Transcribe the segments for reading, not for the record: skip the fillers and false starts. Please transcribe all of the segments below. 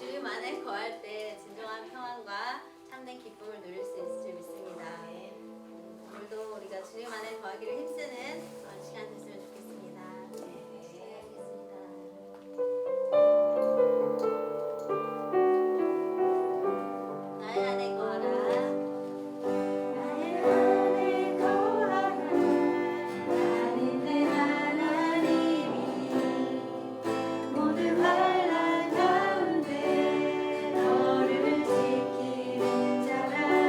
주님 안에 거할 때 진정한 평안과 참된 기쁨을 누릴 수 있을 줄 믿습니다. 오늘도 우리가 주님 안에 거하기를 힘쓰는 시간 됐으면 좋겠습니다. 알겠습니다. 나의 안에 거하라. 환난 가운데 너를 지키는 자라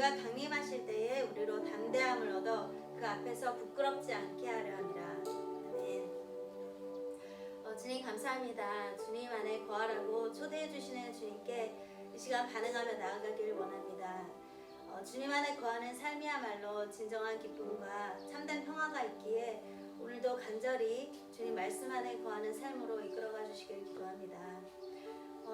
주가 강림하실 때에 우리로 담대함을 얻어 그 앞에서 부끄럽지 않게 하려 함이라. 아멘. 주님 감사합니다. 주님 안에 거하라고 초대해 주시는 주님께 이 시간 반응하며 나아가길 원합니다. 주님 안에 거하는 삶이야말로 진정한 기쁨과 참된 평화가 있기에 오늘도 간절히 주님 말씀 안에 거하는 삶으로 이끌어가 주시길 기도합니다.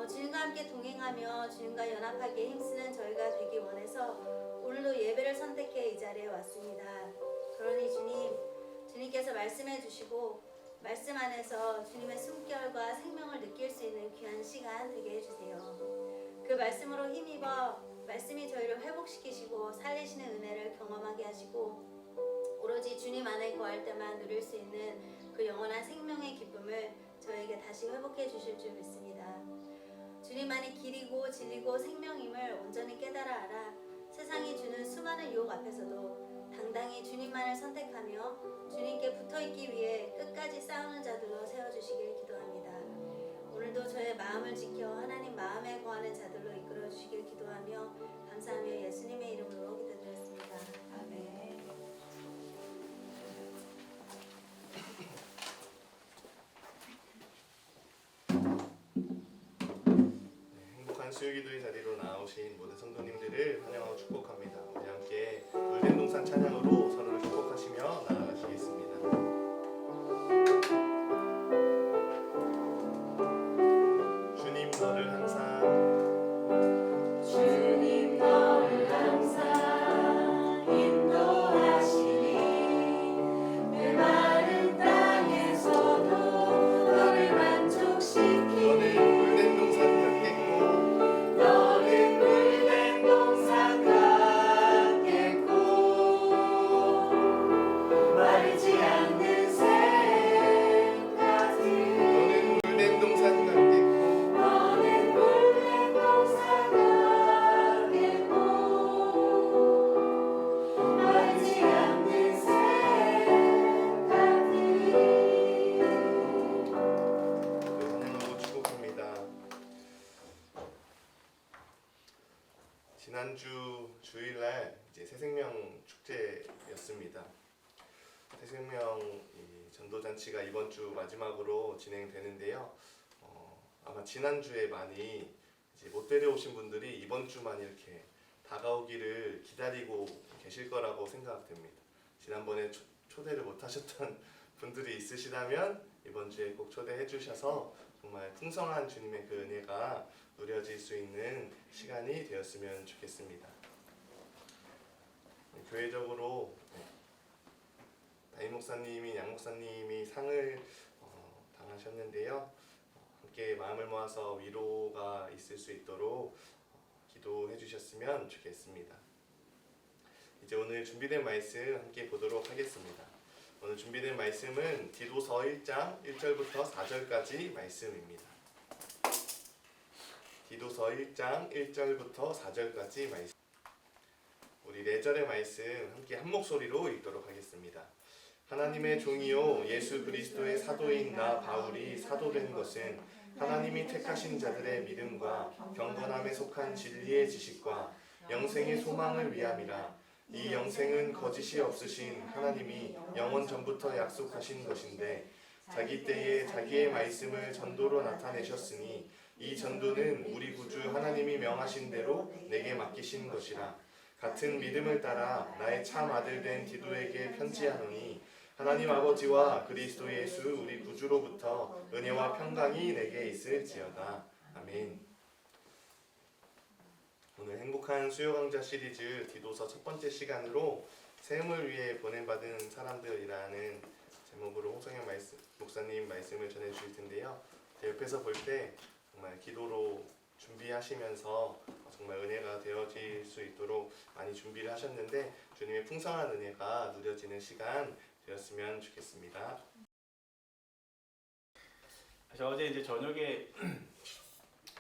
주님과 함께 동행하며 주님과 연합하기에 힘쓰는 저희가 되기 원해서 오늘도 예배를 선택해 이 자리에 왔습니다. 그러니 주님께서 말씀해 주시고 말씀 안에서 주님의 숨결과 생명을 느낄 수 있는 귀한 시간 되게 해주세요. 그 말씀으로 힘입어 말씀이 저희를 회복시키시고 살리시는 은혜를 경험하게 하시고 오로지 주님 안에 거할 때만 누릴 수 있는 그 영원한 생명의 기쁨을 저에게 다시 회복해 주실 줄 믿습니다. 주님만이 길이고 진리고 생명임을 온전히 깨달아 알아 세상이 주는 수많은 유혹 앞에서도 당당히 주님만을 선택하며 주님께 붙어있기 위해 끝까지 싸우는 자들로 세워주시길 기도합니다. 오늘도 저의 마음을 지켜 하나님 마음에 거하는 자들로 이끌어 주시길 기도하며 감사하며 예수님의 이름으로 기도드렸습니다. 아멘. 행복한 수요기도의 자리로 나오신 모든 성도님들을 환영하고 축복합니다. 우리 함께 물된 동산 찬양으로 서로를 축복하시며 나아가시겠습니다. 주님 너를 항상 인도하시니 메마른 땅에서도 너를 만족시키니 물된 동산 같겠고 너는 물된 동산 같겠고 마르지 않는 샘같이 너는 물된 동산 같겠고 너는 물된 동산 같겠고 마르지 않는 샘같이 환영하고 축복합니다. 지난주 주일날 이제 새생명 축제였습니다. 새생명 이 전도잔치가 이번 주 마지막으로 진행되는데요. 아마 지난주에 많이 이제 못 데려오신 분들이 이번 주만 이렇게 다가오기를 기다리고 계실 거라고 생각됩니다. 지난번에 초대를 못 하셨던 분들이 있으시다면 이번 주에 꼭 초대해 주셔서 정말 풍성한 주님의 그 은혜가 누려질 수 있는 시간이 되었으면 좋겠습니다. 교회적으로 담임 목사님이 양 목사님이 상을 당하셨는데요. 함께 마음을 모아서 위로가 있을 수 있도록 기도해 주셨으면 좋겠습니다. 이제 오늘 준비된 말씀 함께 보도록 하겠습니다. 오늘 준비된 말씀은 디도서 1장 1절부터 4절까지 말씀입니다. 디도서 1장 1절부터 4절까지 말씀. 우리 4절의 말씀 함께 한 목소리로 읽도록 하겠습니다. 하나님의 종이요 예수 그리스도의 사도인 나 바울이 사도된 것은 하나님이 택하신 자들의 믿음과 경건함에 속한 진리의 지식과 영생의 소망을 위함이라. 이 영생은 거짓이 없으신 하나님이 영원 전부터 약속하신 것인데 자기 때에 자기의 말씀을 전도로 나타내셨으니 이 전도는 우리 구주 하나님이 명하신 대로 내게 맡기신 것이라. 같은 믿음을 따라 나의 참 아들 된 디도에게 편지하노니 하나님 아버지와 그리스도 예수 우리 구주로부터 은혜와 평강이 내게 있을지어다. 아멘. 오늘 행복한 수요 강좌 시리즈 디도서 첫 번째 시간으로 샘을 위해 보냄받은 사람들이라는 제목으로 홍성현 목사님 말씀을 전해 주실 텐데요. 제 옆에서 볼 때 정말 기도로 준비하시면서 정말 은혜가 되어질 수 있도록 많이 준비를 하셨는데 주님의 풍성한 은혜가 누려지는 시간 되었으면 좋겠습니다. 저 어제 이제 저녁에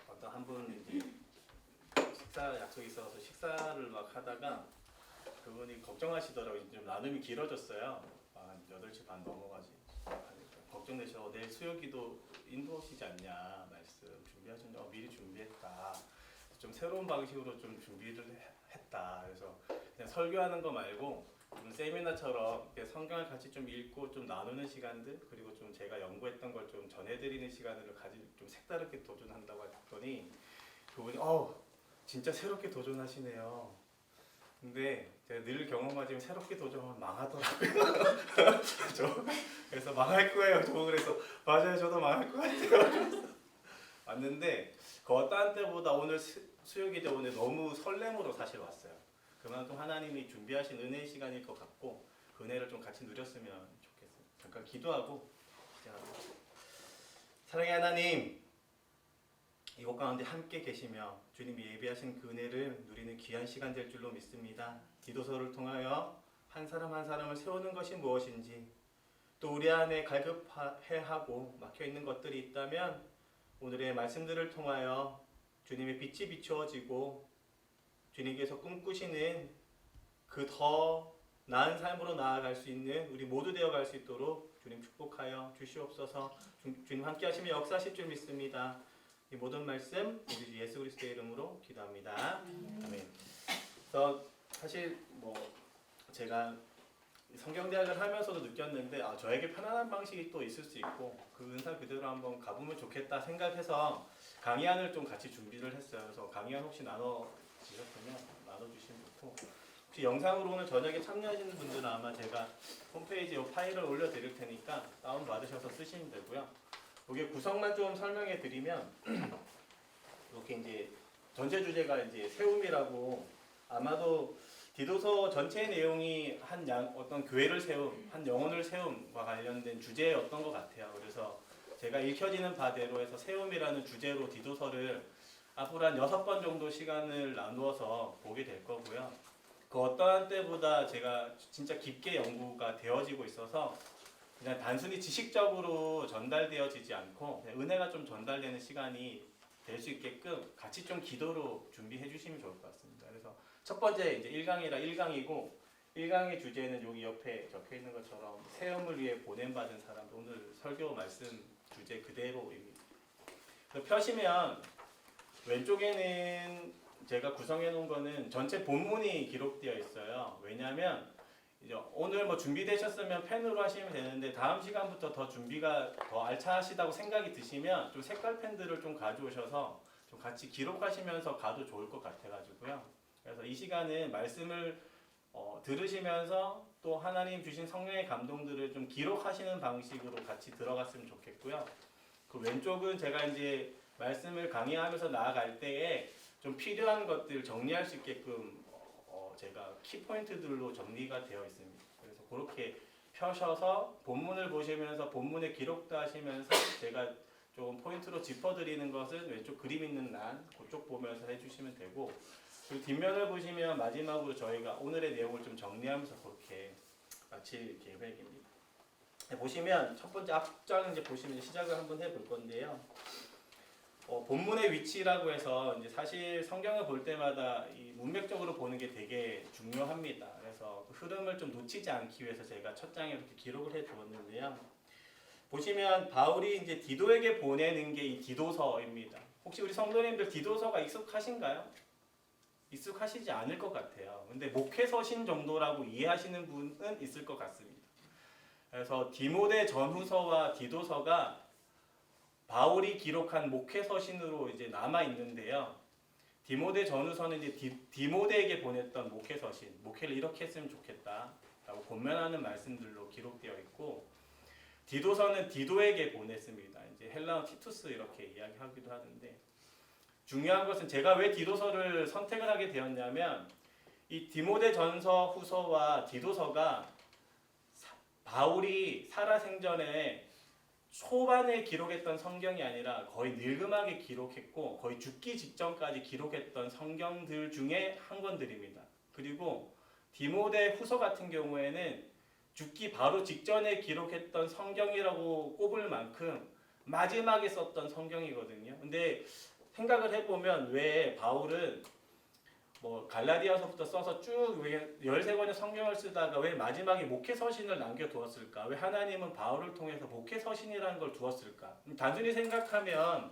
어떤 한 분 이제 식사 약속이 있어서 식사를 막 하다가 그분이 걱정하시더라고요. 좀 나눔이 길어졌어요. 한 8시 반 넘어가지. 걱정되셔서 내일 수요기도 인도하시지 않냐 말씀 준비하셨냐. 미리 준비했다. 좀 새로운 방식으로 좀 준비를 했다. 그래서 그냥 설교하는 거 말고 좀 세미나처럼 이렇게 성경을 같이 좀 읽고 좀 나누는 시간들, 그리고 좀 제가 연구했던 걸 좀 전해드리는 시간을 좀 색다르게 도전한다고 했더니 그분이 진짜 새롭게 도전하시네요. 근데 제가 늘 경험하지만 새롭게 도전하면 망하더라고요. 그래서 망할 거예요. 저 그래서 맞아요, 저도 망할 것 같아요. 왔는데 그 어떠한 때보다 오늘 수요기도 오늘 너무 설렘으로 사실 왔어요. 그만큼 하나님이 준비하신 은혜의 시간일 것 같고 그 은혜를 좀 같이 누렸으면 좋겠어요. 잠깐 기도하고 시작하겠습니다. 사랑의 하나님, 이곳 가운데 함께 계시며 주님이 예비하신 그 은혜를 누리는 귀한 시간 될 줄로 믿습니다. 디도서를 통하여 한 사람 한 사람을 세우는 것이 무엇인지, 또 우리 안에 갈급해하고 막혀있는 것들이 있다면 오늘의 말씀들을 통하여 주님의 빛이 비추어지고 주님께서 꿈꾸시는 그 더 나은 삶으로 나아갈 수 있는 우리 모두 되어갈 수 있도록 주님 축복하여 주시옵소서. 주님 함께 하시며 역사하실 줄 믿습니다. 이 모든 말씀 우리 주 예수 그리스도의 이름으로 기도합니다. 아멘. 그래서 사실 제가 성경대학을 하면서도 느꼈는데 저에게 편안한 방식이 또 있을 수 있고 그 은사 그대로 한번 가보면 좋겠다 생각해서 강의안을 좀 같이 준비를 했어요. 그래서 강의안 혹시 나눠주셨으면 나눠주시면 좋고, 혹시 영상으로 오늘 저녁에 참여하시는 분들은 아마 제가 홈페이지에 파일을 올려드릴 테니까 다운받으셔서 쓰시면 되고요. 여기 구성만 좀 설명해 드리면 이렇게 이제 전체 주제가 이제 세움이라고, 아마도 디도서 전체 내용이 어떤 교회를 세움, 한 영혼을 세움과 관련된 주제였던 것 같아요. 그래서 제가 읽혀지는 바대로 해서 세움이라는 주제로 디도서를 앞으로 한 6번 정도 시간을 나누어서 보게 될 거고요. 그 어떠한 때보다 제가 진짜 깊게 연구가 되어지고 있어서 그냥 단순히 지식적으로 전달되어지지 않고 그냥 은혜가 좀 전달되는 시간이 될 수 있게끔 같이 좀 기도로 준비해 주시면 좋을 것 같습니다. 그래서 첫 번째 이제 1강이라 1강이고 1강의 주제는 여기 옆에 적혀 있는 것처럼 세움을 위해 보냄받은 사람, 오늘 설교 말씀 주제 그대로입니다. 펴시면 왼쪽에는 제가 구성해 놓은 거는 전체 본문이 기록되어 있어요. 왜냐하면 이제 오늘 준비되셨으면 펜으로 하시면 되는데 다음 시간부터 더 준비가 더 알차하시다고 생각이 드시면 좀 색깔 펜들을 좀 가져오셔서 좀 같이 기록하시면서 가도 좋을 것 같아가지고요. 그래서 이 시간은 말씀을 들으시면서 또 하나님 주신 성령의 감동들을 좀 기록하시는 방식으로 같이 들어갔으면 좋겠고요. 그 왼쪽은 제가 이제 말씀을 강의하면서 나아갈 때에 좀 필요한 것들 정리할 수 있게끔 제가 키포인트들로 정리가 되어 있습니다. 그래서 그렇게 펴셔서 본문을 보시면서 본문에 기록도 하시면서 제가 조금 포인트로 짚어드리는 것은 왼쪽 그림 있는 란 그쪽 보면서 해주시면 되고, 그리고 뒷면을 보시면 마지막으로 저희가 오늘의 내용을 좀 정리하면서 그렇게 마칠 계획입니다. 보시면 첫 번째 앞장 이제 보시면 시작을 한번 해볼 건데요. 본문의 위치라고 해서 이제 사실 성경을 볼 때마다 이 문맥적으로 보는 게 되게 중요합니다. 그래서 그 흐름을 좀 놓치지 않기 위해서 제가 첫 장에 이렇게 기록을 해 두었는데요. 보시면 바울이 이제 디도에게 보내는 게 이 디도서입니다. 혹시 우리 성도님들 디도서가 익숙하신가요? 익숙하시지 않을 것 같아요. 근데 목회서신 정도라고 이해하시는 분은 있을 것 같습니다. 그래서 디모데 전후서와 디도서가 바울이 기록한 목회서신으로 이제 남아 있는데요. 디모데 전후서는 이제 디모데에게 보냈던 목회서신, 목회를 이렇게 했으면 좋겠다라고 권면하는 말씀들로 기록되어 있고, 디도서는 디도에게 보냈습니다. 이제 헬라어 티투스 이렇게 이야기하기도 하는데, 중요한 것은 제가 왜 디도서를 선택을 하게 되었냐면 이 디모데 전서 후서와 디도서가 바울이 살아생전에 초반에 기록했던 성경이 아니라 거의 늙음하게 기록했고 거의 죽기 직전까지 기록했던 성경들 중에 한 권들입니다. 그리고 디모데 후서 같은 경우에는 죽기 바로 직전에 기록했던 성경이라고 꼽을 만큼 마지막에 썼던 성경이거든요. 근데 생각을 해보면 왜 바울은 갈라디아서부터 써서 쭉 왜 13권의 성경을 쓰다가 왜 마지막에 목회서신을 남겨두었을까? 왜 하나님은 바울을 통해서 목회서신이라는 걸 두었을까? 단순히 생각하면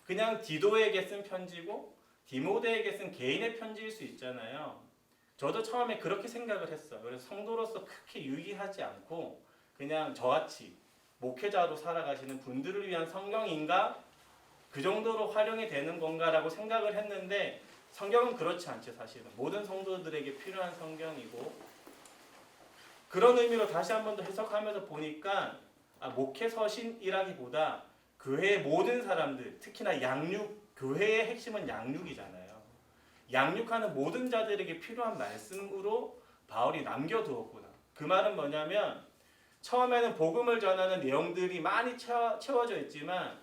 그냥 디도에게 쓴 편지고 디모데에게 쓴 개인의 편지일 수 있잖아요. 저도 처음에 그렇게 생각을 했어요. 그래서 성도로서 크게 유의하지 않고 그냥 저같이 목회자로 살아가시는 분들을 위한 성경인가? 그 정도로 활용이 되는 건가라고 생각을 했는데 성경은 그렇지 않죠. 사실은 모든 성도들에게 필요한 성경이고, 그런 의미로 다시 한 번 더 해석하면서 보니까 목회 서신이라기보다 교회의 모든 사람들, 특히나 양육, 교회의 핵심은 양육이잖아요. 양육하는 모든 자들에게 필요한 말씀으로 바울이 남겨두었구나. 그 말은 뭐냐면 처음에는 복음을 전하는 내용들이 많이 채워져 있지만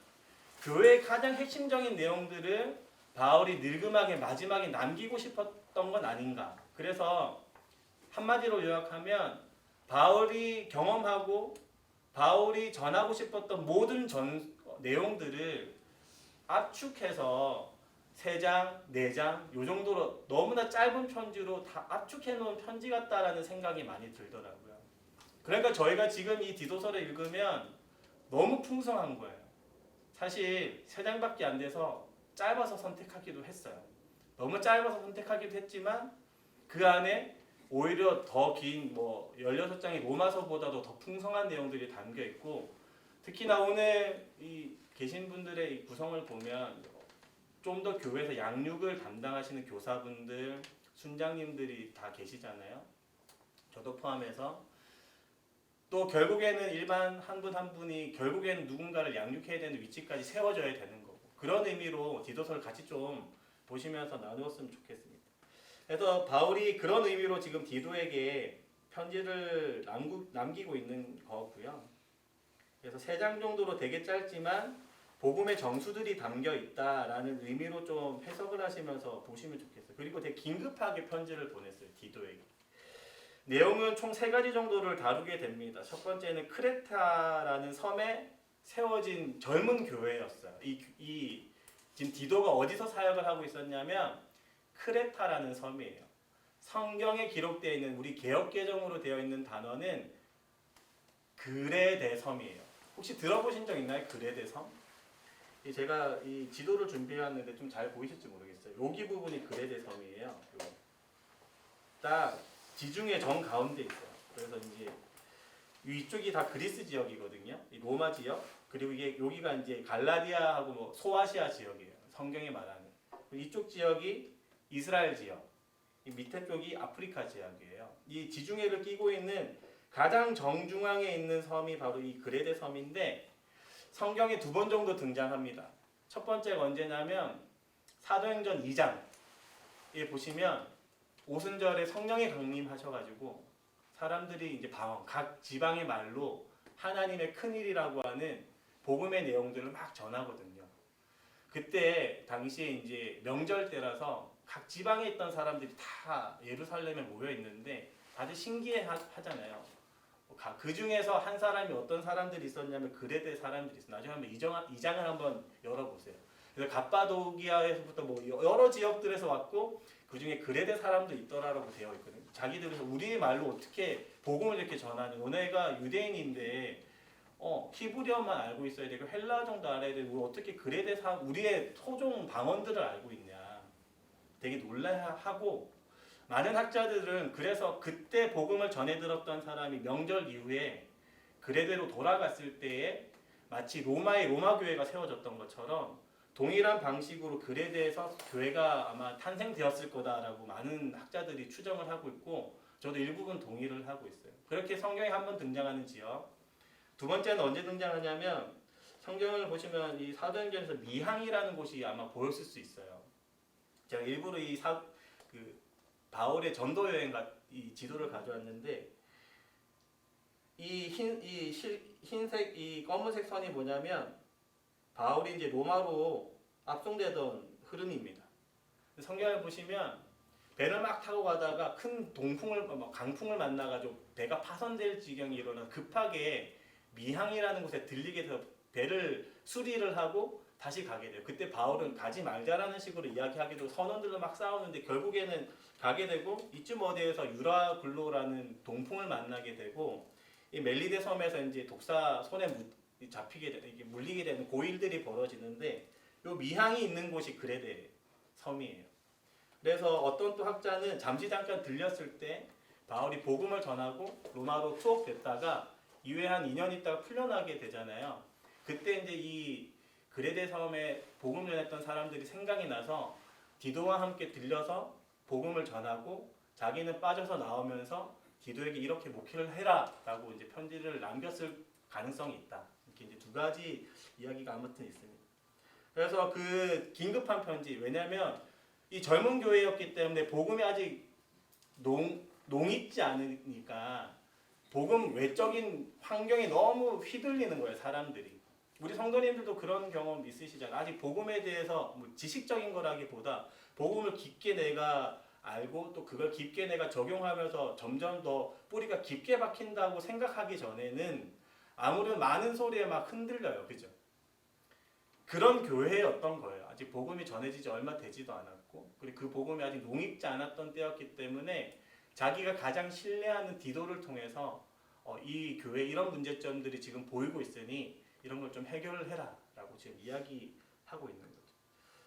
교회의 가장 핵심적인 내용들을 바울이 늙음하게 마지막에 남기고 싶었던 건 아닌가. 그래서 한마디로 요약하면 바울이 경험하고 바울이 전하고 싶었던 모든 내용들을 압축해서 3장, 4장 요 정도로 너무나 짧은 편지로 다 압축해 놓은 편지 같다라는 생각이 많이 들더라고요. 그러니까 저희가 지금 이 디도서를 읽으면 너무 풍성한 거예요. 사실 3장밖에 안 돼서 짧아서 선택하기도 했어요. 너무 짧아서 선택하기도 했지만 그 안에 오히려 더 긴 16장의 로마서보다도 더 풍성한 내용들이 담겨 있고, 특히나 오늘 이 계신 분들의 이 구성을 보면 좀 더 교회에서 양육을 담당하시는 교사분들, 순장님들이 다 계시잖아요. 저도 포함해서. 또 결국에는 일반 한 분 한 분이 결국에는 누군가를 양육해야 되는 위치까지 세워져야 되는 거고, 그런 의미로 디도서를 같이 좀 보시면서 나누었으면 좋겠습니다. 그래서 바울이 그런 의미로 지금 디도에게 편지를 남기고 있는 거고요. 그래서 3장 정도로 되게 짧지만 복음의 정수들이 담겨 있다라는 의미로 좀 해석을 하시면서 보시면 좋겠어요. 그리고 되게 긴급하게 편지를 보냈어요. 디도에게. 내용은 총 3가지 정도를 다루게 됩니다. 첫 번째는 크레타라는 섬에 세워진 젊은 교회였어요. 지금 디도가 어디서 사역을 하고 있었냐면 크레타라는 섬이에요. 성경에 기록되어 있는, 우리 개역개정으로 되어 있는 단어는 그레데 섬이에요. 혹시 들어보신 적 있나요? 그레데 섬? 제가 이 지도를 준비해왔는데 좀 잘 보이실지 모르겠어요. 여기 부분이 그레데 섬이에요. 딱 지중해 정 가운데 있어요. 그래서 이제 이쪽이 다 그리스 지역이거든요. 이 로마 지역, 그리고 여기가 이제 갈라디아하고 소아시아 지역이에요. 성경에 말하는. 이쪽 지역이 이스라엘 지역, 이 밑에 쪽이 아프리카 지역이에요. 이 지중해를 끼고 있는 가장 정중앙에 있는 섬이 바로 이 그레데 섬인데 성경에 2번 정도 등장합니다. 첫 번째가 언제냐면 사도행전 2장에 보시면 오순절에 성령이 강림하셔가지고 사람들이 이제 각 지방의 말로 하나님의 큰 일이라고 하는 복음의 내용들을 막 전하거든요. 그때 당시에 이제 명절 때라서 각 지방에 있던 사람들이 다 예루살렘에 모여 있는데 다들 신기해 하잖아요. 그 중에서 한 사람이 어떤 사람들이 있었냐면 그레데 사람들이 있어요. 나중에 한번 2장을 한번 열어보세요. 그래서 갑바도기아에서부터 여러 지역들에서 왔고 그 중에 그레데 사람도 있더라라고 되어 있거든요. 자기들에서 우리의 말로 어떻게 복음을 이렇게 전하는, 너네가 유대인인데 히브리어만 알고 있어야 되고 헬라어 정도 알아야 되고 어떻게 그레데 우리의 토종 방언들을 알고 있냐. 되게 놀라하고 많은 학자들은 그래서 그때 복음을 전해 들었던 사람이 명절 이후에 그레데로 돌아갔을 때에 마치 로마 교회가 세워졌던 것처럼 동일한 방식으로 그레데에서 교회가 아마 탄생되었을 거다라고 많은 학자들이 추정을 하고 있고 저도 일부분 동의를 하고 있어요. 그렇게 성경에 한번 등장하는 지역. 2번째는 언제 등장하냐면 성경을 보시면 이 사도행전에서 미항이라는 곳이 아마 보였을 수 있어요. 제가 일부러 바울의 전도 여행 이 지도를 가져왔는데 이 흰색 이 검은색 선이 뭐냐면 바울이 이제 로마로 압송되던 흐름입니다. 성경을 보시면 배를 막 타고 가다가 큰 강풍을 만나가지고 배가 파손될 지경이 일어나 급하게 미항이라는 곳에 들리게 돼서 배를 수리를 하고 다시 가게 돼요. 그때 바울은 가지 말자라는 식으로 이야기하기도 선원들도 막 싸우는데 결국에는 가게 되고 이쯤 어디에서 유라굴로라는 동풍을 만나게 되고 이 멜리데 섬에서 이제 독사 손에 잡히게 물리게 되는 고일들이 벌어지는데 요 미항이 있는 곳이 그레데 섬이에요. 그래서 어떤 또 학자는 잠시 잠깐 들렸을 때 바울이 복음을 전하고 로마로 투옥됐다가 이후에 한 2년 있다가 풀려나게 되잖아요. 그때 이제 이 그레데 섬에 복음 전했던 사람들이 생각이 나서 디도와 함께 들려서 복음을 전하고 자기는 빠져서 나오면서 디도에게 이렇게 목회를 해라라고 이제 편지를 남겼을 가능성이 있다. 이렇게 이제 두 가지 이야기가 아무튼 있습니다. 그래서 그 긴급한 편지, 왜냐하면 이 젊은 교회였기 때문에 복음이 아직 농익지 않으니까 복음 외적인 환경에 너무 휘둘리는 거예요, 사람들이. 우리 성도님들도 그런 경험 있으시잖아요. 아직 복음에 대해서 뭐 지식적인 거라기보다 복음을 깊게 내가 알고 또 그걸 깊게 내가 적용하면서 점점 더 뿌리가 깊게 박힌다고 생각하기 전에는 아무런 많은 소리에 막 흔들려요. 그죠? 그런 교회였던 거예요. 아직 복음이 전해지지 얼마 되지도 않았고, 그리고 그 복음이 아직 농익지 않았던 때였기 때문에 자기가 가장 신뢰하는 디도를 통해서 이 교회 이런 문제점들이 지금 보이고 있으니 이런 걸 좀 해결을 해라라고 지금 이야기하고 있는 거죠.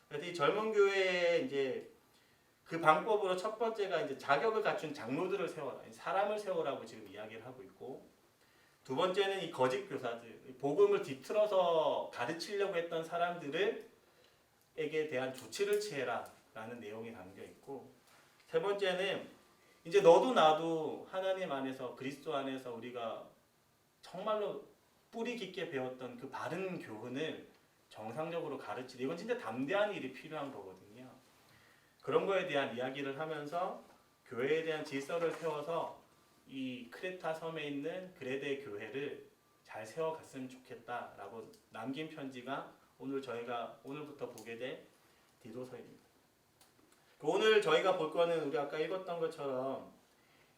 그래서 이 젊은 교회에 이제 그 방법으로 첫 번째가 이제 자격을 갖춘 장로들을 세워라, 사람을 세우라고 지금 이야기를 하고 있고, 두 번째는 이 거짓 교사들, 복음을 뒤틀어서 가르치려고 했던 사람들에게 대한 조치를 취해라라는 내용이 담겨 있고, 세 번째는 이제 너도 나도 하나님 안에서 그리스도 안에서 우리가 정말로 뿌리 깊게 배웠던 그 바른 교훈을 정상적으로 가르치는, 이건 진짜 담대한 일이 필요한 거거든요. 그런 거에 대한 이야기를 하면서 교회에 대한 질서를 세워서 이 크레타 섬에 있는 그레데 교회를 잘 세워갔으면 좋겠다라고 남긴 편지가 오늘 저희가 오늘부터 보게 될 디도서입니다. 오늘 저희가 볼 거는 우리 아까 읽었던 것처럼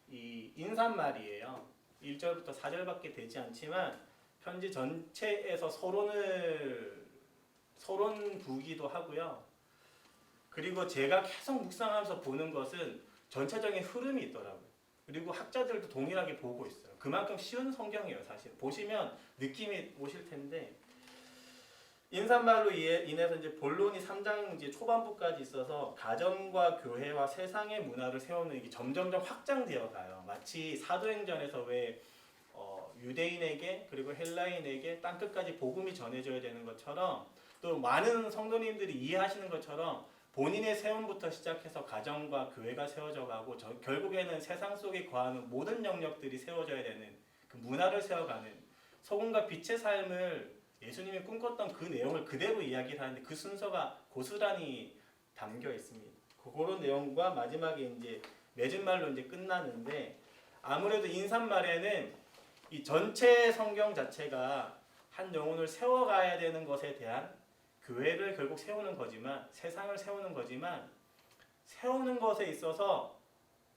이 인사말이에요. 1절부터 4절밖에 되지 않지만 편지 전체에서 서론 부기도 하고요. 그리고 제가 계속 묵상하면서 보는 것은 전체적인 흐름이 있더라고요. 그리고 학자들도 동일하게 보고 있어요. 그만큼 쉬운 성경이에요, 사실. 보시면 느낌이 오실 텐데, 인사말로 인해서 이제 본론이 3장 이제 초반부까지 있어서 가정과 교회와 세상의 문화를 세우는 이게 점점점 확장되어 가요. 마치 사도행전에서 왜 유대인에게 그리고 헬라인에게 땅끝까지 복음이 전해져야 되는 것처럼, 또 많은 성도님들이 이해하시는 것처럼 본인의 세움부터 시작해서 가정과 교회가 세워져 가고 결국에는 세상 속에 거하는 모든 영역들이 세워져야 되는 그 문화를 세워가는 소금과 빛의 삶을 예수님이 꿈꿨던 그 내용을 그대로 이야기를 하는데 그 순서가 고스란히 담겨 있습니다. 그런 내용과 마지막에 이제 맺은 말로 이제 끝나는데, 아무래도 인사말에는 이 전체 성경 자체가 한 영혼을 세워가야 되는 것에 대한, 교회를 결국 세우는 거지만, 세상을 세우는 거지만, 세우는 것에 있어서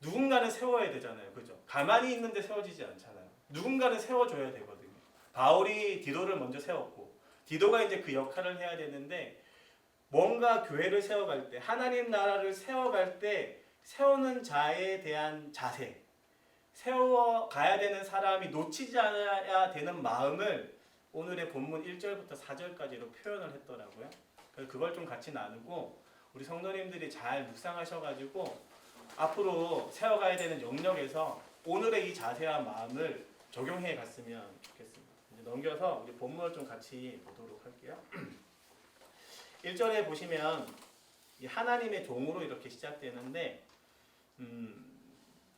누군가는 세워야 되잖아요. 그죠? 가만히 있는데 세워지지 않잖아요. 누군가는 세워줘야 되거든요. 바울이 디도를 먼저 세웠고, 디도가 이제 그 역할을 해야 되는데, 뭔가 교회를 세워갈 때, 하나님 나라를 세워갈 때 세우는 자에 대한 자세, 세워가야 되는 사람이 놓치지 않아야 되는 마음을 오늘의 본문 1절부터 4절까지로 표현을 했더라고요. 그래서 그걸 좀 같이 나누고 우리 성도님들이 잘 묵상하셔가지고 앞으로 세워가야 되는 영역에서 오늘의 이 자세와 마음을 적용해 갔으면 좋겠습니다. 이제 넘겨서 우리 본문을 좀 같이 보도록 할게요. 1절에 보시면 이 하나님의 종으로 이렇게 시작되는데,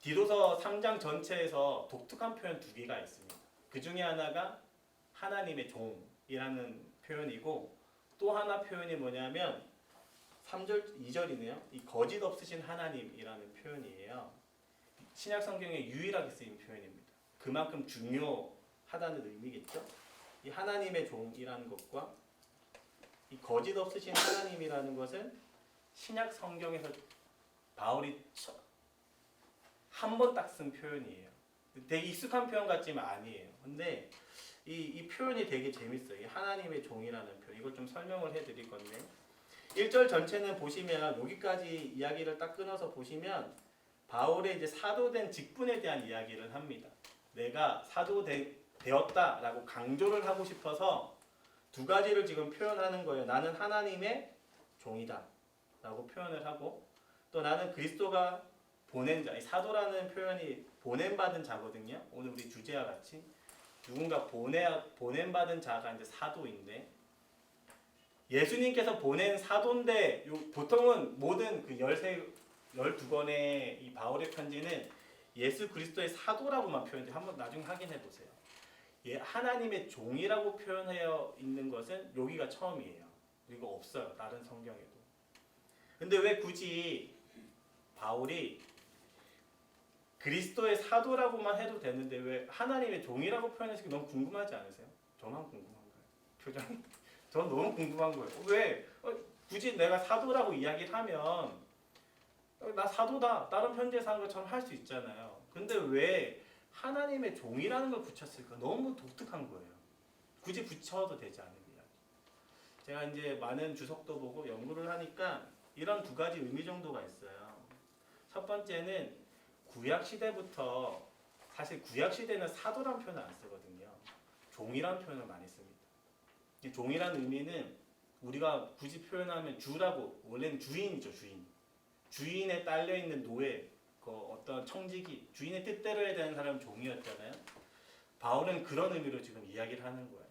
디도서 3장 전체에서 독특한 표현 두 개가 있습니다. 그 중에 하나가 하나님의 종이라는 표현이고, 또 하나 표현이 뭐냐면 3절, 2절이네요. 이 거짓 없으신 하나님이라는 표현이에요. 신약 성경에 유일하게 쓰인 표현입니다. 그만큼 중요하다는 의미겠죠. 이 하나님의 종이라는 것과 이 거짓 없으신 하나님이라는 것은 신약 성경에서 바울이 한 번 딱 쓴 표현이에요. 되게 익숙한 표현 같지만 아니에요. 근데 이 표현이 되게 재밌어요. 이 하나님의 종이라는 표현. 이걸 좀 설명을 해드릴 건데, 1절 전체는 보시면 여기까지 이야기를 딱 끊어서 보시면 바울의 이제 사도된 직분에 대한 이야기를 합니다. 내가 사도되었다라고 강조를 하고 싶어서 두 가지를 지금 표현하는 거예요. 나는 하나님의 종이다. 사도라고 표현을 하고, 또 나는 그리스도가 보낸 자, 이 사도라는 표현이 보냄받은 자거든요. 오늘 우리 주제와 같이 누군가 보냄받은 자가 이제 사도인데, 예수님께서 보낸 사도인데 보통은 모든 그 12권의 이 바울의 편지는 예수 그리스도의 사도라고만 표현돼. 한번 나중에 확인해 보세요. 하나님의 종이라고 표현하여 있는 것은 여기가 처음이에요. 그리고 없어요. 다른 성경에도. 근데 왜 굳이 바울이 그리스도의 사도라고만 해도 되는데 왜 하나님의 종이라고 표현했을지 너무 궁금하지 않으세요? 저만 궁금한 거예요. 표정이. 저는 너무 궁금한 거예요. 왜 굳이 내가 사도라고 이야기를 하면 나 사도다. 다른 편지에서 하는 것처럼 할 수 있잖아요. 근데 왜 하나님의 종이라는 걸 붙였을까? 너무 독특한 거예요. 굳이 붙여도 되지 않은 이야기. 제가 이제 많은 주석도 보고 연구를 하니까 이런 두 가지 의미 정도가 있어요. 첫 번째는 구약 시대부터, 사실 구약 시대는 사도란 표현을 안 쓰거든요. 종이란 표현을 많이 씁니다. 이 종이란 의미는 우리가 굳이 표현하면 주라고, 원래는 주인이죠, 주인. 주인에 딸려 있는 노예, 그 어떤 청지기, 주인의 뜻대로 해야 되는 사람은 종이었잖아요. 바울은 그런 의미로 지금 이야기를 하는 거예요.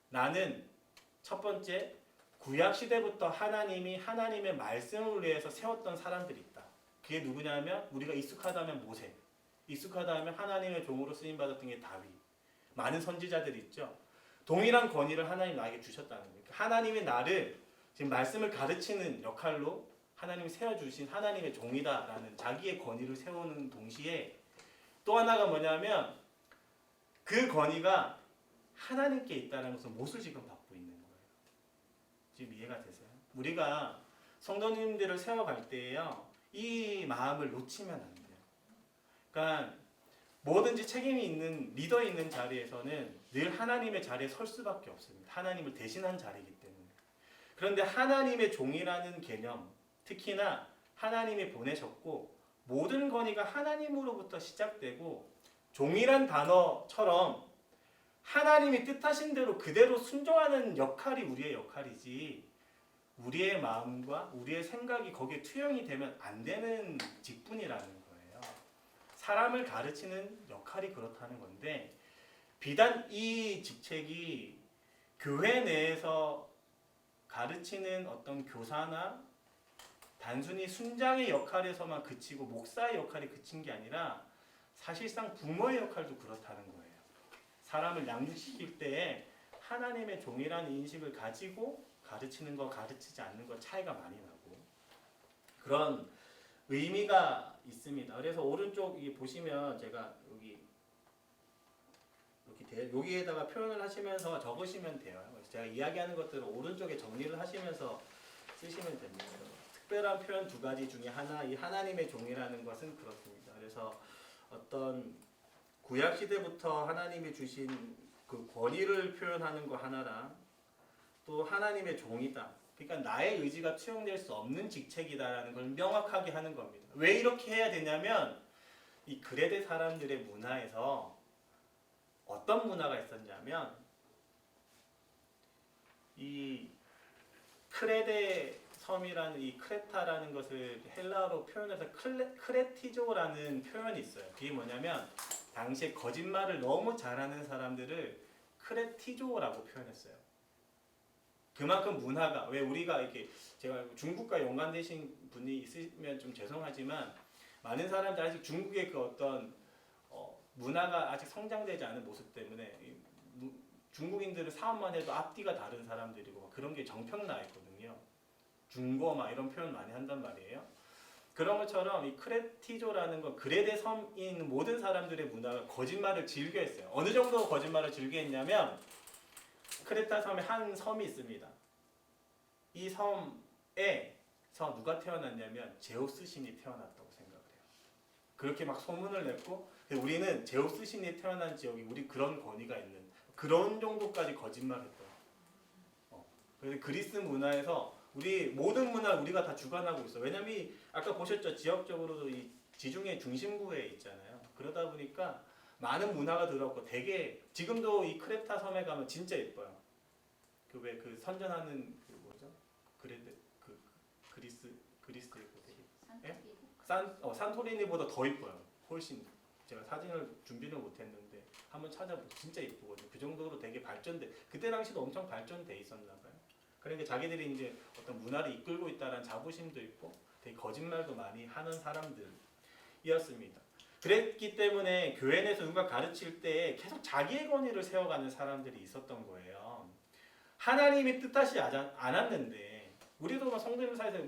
나는 첫 번째, 구약 시대부터 하나님이 하나님의 말씀을 위해서 세웠던 사람들이 있다. 그게 누구냐면 우리가 익숙하다면 모세, 익숙하다면 하나님의 종으로 쓰임 받았던 게 다윗, 많은 선지자들이 있죠. 동일한 권위를 하나님 나에게 주셨다는 거예요. 하나님이 나를 지금 말씀을 가르치는 역할로 하나님이 세워주신 하나님의 종이다라는 자기의 권위를 세우는 동시에 또 하나가 뭐냐면 그 권위가 하나님께 있다는 것을 못을 지금 받고 있는 거예요. 지금 이해가 되세요? 우리가 성도님들을 세워갈 때에요, 이 마음을 놓치면 안 돼요. 그러니까 뭐든지 책임이 있는 리더 있는 자리에서는 늘 하나님의 자리에 설 수밖에 없습니다. 하나님을 대신한 자리이기 때문에. 그런데 하나님의 종이라는 개념, 특히나 하나님이 보내셨고 모든 권위가 하나님으로부터 시작되고 종이란 단어처럼 하나님이 뜻하신 대로 그대로 순종하는 역할이 우리의 역할이지, 우리의 마음과 우리의 생각이 거기에 투영이 되면 안 되는 직분이라는 거예요. 사람을 가르치는 역할이 그렇다는 건데, 비단 이 직책이 교회 내에서 가르치는 어떤 교사나 단순히 순장의 역할에서만 그치고 목사의 역할이 그친 게 아니라 사실상 부모의 역할도 그렇다는 거예요. 사람을 양육시킬 때에 하나님의 종이라는 인식을 가지고 가르치는 거, 가르치지 않는 거 차이가 많이 나고 그런 의미가 있습니다. 그래서 오른쪽 보시면 제가 여기에다가 표현을 하시면서 적으시면 돼요. 그래서 제가 이야기하는 것들을 오른쪽에 정리를 하시면서 쓰시면 됩니다. 특별한 표현 두 가지 중에 하나, 이 하나님의 종이라는 것은 그렇습니다. 그래서 어떤 구약 시대부터 하나님이 주신 그 권위를 표현하는 거 하나랑 또 하나님의 종이다. 그러니까 나의 의지가 투영될 수 없는 직책이다라는 걸 명확하게 하는 겁니다. 왜 이렇게 해야 되냐면 이 그레데 사람들의 문화에서 어떤 문화가 있었냐면 이 크레데 섬이라는 이 크레타라는 것을 헬라어로 표현해서 크레티조라는 표현이 있어요. 그게 뭐냐면 당시에 거짓말을 너무 잘하는 사람들을 크레티조라고 표현했어요. 그만큼 문화가, 왜 우리가 이렇게, 제가 중국과 연관되신 분이 있으면 좀 죄송하지만 많은 사람들 아직 중국의 그 어떤 문화가 아직 성장되지 않은 모습 때문에 중국인들은 사업만 해도 앞뒤가 다른 사람들이고 그런 게 정평 나 있거든요. 중고 막 이런 표현 많이 한단 말이에요. 그런 것처럼 이 크레티조라는 건 그레데 섬에 있는 모든 사람들의 문화가 거짓말을 즐겨했어요. 어느 정도 거짓말을 즐겨했냐면 크레타 섬에 한 섬이 있습니다. 이 섬에서 누가 태어났냐면 제우스 신이 태어났다고 생각을 해요. 그렇게 막 소문을 냈고 우리는 제우스 신이 태어난 지역이 우리 그런 권위가 있는 그런 정도까지 거짓말을 했더라고요. 그래서 그리스 문화에서 우리 모든 문화를 우리가 다 주관하고 있어. 왜냐면 아까 보셨죠? 지역적으로도 이 지중해 중심부에 있잖아요. 그러다 보니까 많은 문화가 들어왔고 되게 지금도 이 크레타 섬에 가면 진짜 예뻐요. 그 왜 그 선전하는 그 뭐죠? 그리스 그리스 있고 되게 산토리니보다 더 이뻐요. 훨씬. 제가 사진을 준비를 못했는데 한번 찾아보세요. 진짜 이쁘거든요. 그 정도로 되게 발전돼. 그때 당시도 엄청 발전돼 있었나 봐요. 그러니까 자기들이 이제 어떤 문화를 이끌고 있다는 자부심도 있고 되게 거짓말도 많이 하는 사람들이었습니다. 그랬기 때문에 교회 내에서 누가 가르칠 때 계속 자기의 권위를 세워가는 사람들이 있었던 거예요. 하나님이 뜻하지 않았는데 우리도 성도님 사이에서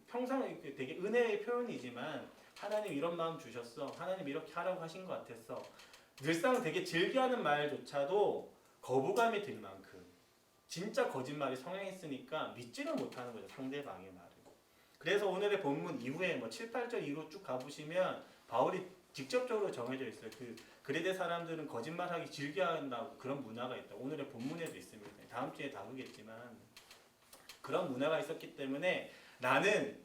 평생 되게 은혜의 표현이지만 하나님 이런 마음 주셨어. 하나님 이렇게 하라고 하신 것 같았어. 늘상 되게 즐겨하는 말조차도 거부감이 들 만큼 진짜 거짓말이 성행했으니까 믿지를 못하는 거죠. 상대방의 말을. 그래서 오늘의 본문 이후에 7, 8절 이후로 쭉 가보시면 바울이 직접적으로 정해져 있어요. 그레데 사람들은 거짓말하기 즐겨한다고 그런 문화가 있다. 오늘의 본문에도 있습니다. 다음 주에 다루겠지만 그런 문화가 있었기 때문에 나는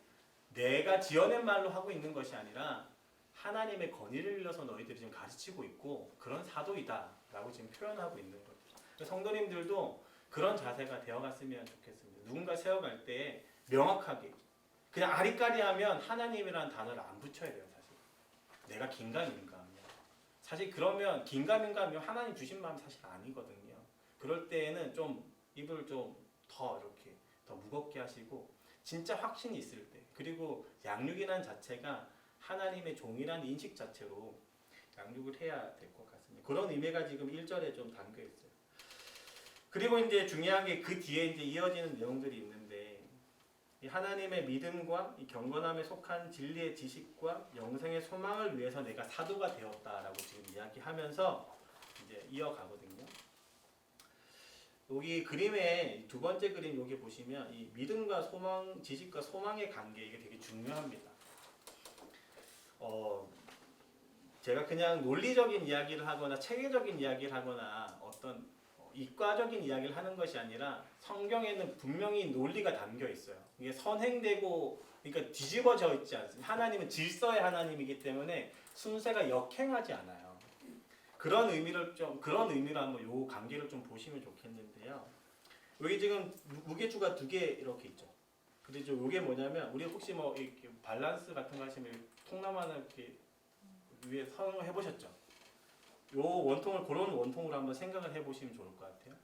내가 지어낸 말로 하고 있는 것이 아니라 하나님의 권위를 빌려서 너희들이 지금 가르치고 있고 그런 사도이다 라고 지금 표현하고 있는 거죠. 성도님들도 그런 자세가 되어갔으면 좋겠습니다. 누군가 세워갈 때 명확하게 그냥 아리까리하면 하나님이라는 단어를 안 붙여야 돼요. 사실 내가 긴가민가하면 사실 그러면 긴가민가하면 하나님 주신 마음이 사실 아니거든요. 그럴 때에는 좀 입을 좀 더 이렇게 더 무겁게 하시고 진짜 확신이 있을 때 그리고 양육이라는 자체가 하나님의 종이라는 인식 자체로 양육을 해야 될 것 같습니다. 그런 의미가 지금 1절에 좀 담겨 있어요. 그리고 이제 중요한 게 그 뒤에 이제 이어지는 내용들이 있는데 이 하나님의 믿음과 이 경건함에 속한 진리의 지식과 영생의 소망을 위해서 내가 사도가 되었다라고 지금 이야기하면서 이제 이어가거든요. 여기 그림의 두 번째 그림 여기 보시면 이 믿음과 소망, 지식과 소망의 관계 이게 되게 중요합니다. 제가 그냥 논리적인 이야기를 하거나 체계적인 이야기를 하거나 어떤 이과적인 이야기를 하는 것이 아니라 성경에는 분명히 논리가 담겨 있어요. 이게 선행되고 그러니까 뒤집어져 있지 않습니다. 하나님은 질서의 하나님이기 때문에 순서가 역행하지 않아요. 그런 의미로 한번 요 관계를 좀 보시면 좋겠는데요. 여기 지금 무게추가 두 개 이렇게 있죠. 근데 요게 뭐냐면 우리 혹시 이렇게 밸런스 같은 거 하시면 통나무 이렇게 위에 사용을 해보셨죠? 요 원통을 그런 원통으로 한번 생각을 해보시면 좋을 것 같아요.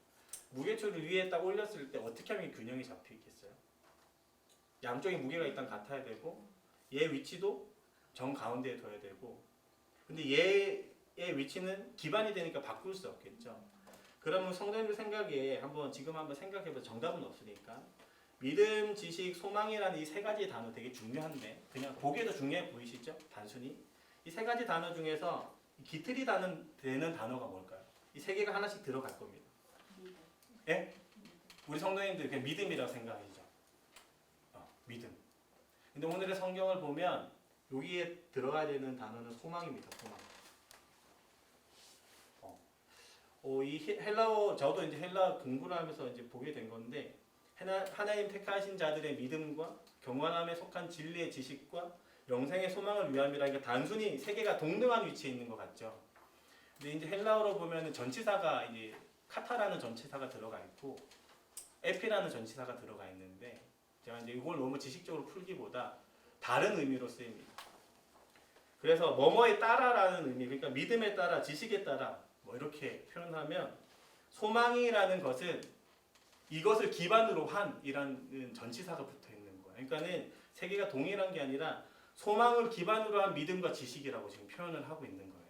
무게추를 위에 딱 올렸을 때 어떻게 하면 균형이 잡히겠어요? 양쪽에 무게가 일단 같아야 되고 얘 위치도 정 가운데에 둬야 되고 근데 얘의 위치는 기반이 되니까 바꿀 수 없겠죠. 그러면 성도님들 생각에 지금 한번 생각해보세요. 정답은 없으니까 믿음, 지식, 소망이라는 이 세 가지 단어 되게 중요한데 그냥 보기에도 중요해 보이시죠? 단순히 이 세 가지 단어 중에서 기틀이 되는 단어가 뭘까요? 이 세 개가 하나씩 들어갈 겁니다. 예? 우리 성도님들 그냥 믿음이라고 생각하시죠? 믿음. 근데 오늘의 성경을 보면 여기에 들어가야 되는 단어는 소망입니다. 소망. 이 헬라어 저도 이제 헬라 공부를 하면서 이제 보게 된 건데 하나님 택하신 자들의 믿음과 경건함에 속한 진리의 지식과 영생의 소망을 위함이라니까 단순히 세 개가 동등한 위치에 있는 것 같죠. 근데 이제 헬라어로 보면은 전치사가 이제 카타라는 전치사가 들어가 있고 에피라는 전치사가 들어가 있는데 제가 이제 이걸 너무 지식적으로 풀기보다 다른 의미로 쓰입니다. 그래서 뭐뭐에 따라라는 의미, 그러니까 믿음에 따라, 지식에 따라 이렇게 표현하면 소망이라는 것은 이것을 기반으로 한이라는 전치사가 붙어 있는 거예요. 그러니까는 세 개가 동일한 게 아니라 소망을 기반으로 한 믿음과 지식이라고 지금 표현을 하고 있는 거예요.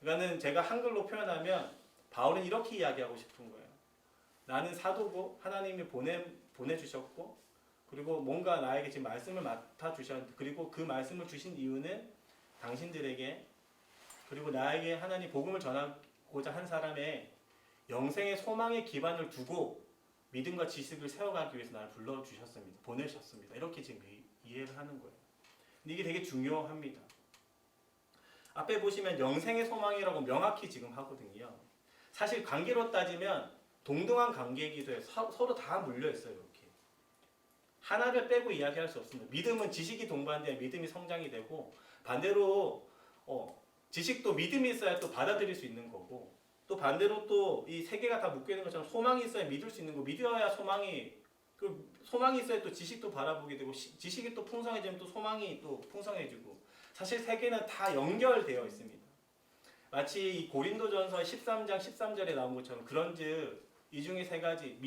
그러니까는 제가 한글로 표현하면 바울은 이렇게 이야기하고 싶은 거예요. 나는 사도고 하나님이 보내주셨고 그리고 뭔가 나에게 지금 말씀을 맡아주셨는데 그리고 그 말씀을 주신 이유는 당신들에게 그리고 나에게 하나님 복음을 전하고자 한 사람의 영생의 소망의 기반을 두고 믿음과 지식을 세워가기 위해서 나를 불러주셨습니다. 보내셨습니다. 이렇게 지금 이해를 하는 거예요. 근데 이게 되게 중요합니다. 앞에 보시면 영생의 소망이라고 명확히 지금 하거든요. 사실 관계로 따지면 동등한 관계이기도 해요. 서로 다 물려있어요. 이렇게. 하나를 빼고 이야기할 수 없습니다. 믿음은 지식이 동반돼야 믿음이 성장이 되고 반대로 지식도 믿음이 있어야 또 받아들일 수 있는 거고 또 반대로 또 이 세 개가 다 묶여 있는 것처럼 소망이 있어야 믿을 수 있는 거 믿어야 소망이 있어야 또 지식도 바라보게 되고 지식이 또 풍성해지면 또 소망이 또 풍성해지고 사실 세계는 다 연결되어 있습니다. 마치 이 고린도전서 13장 13절에 나온 것처럼 그런즉 이 중에 세 가지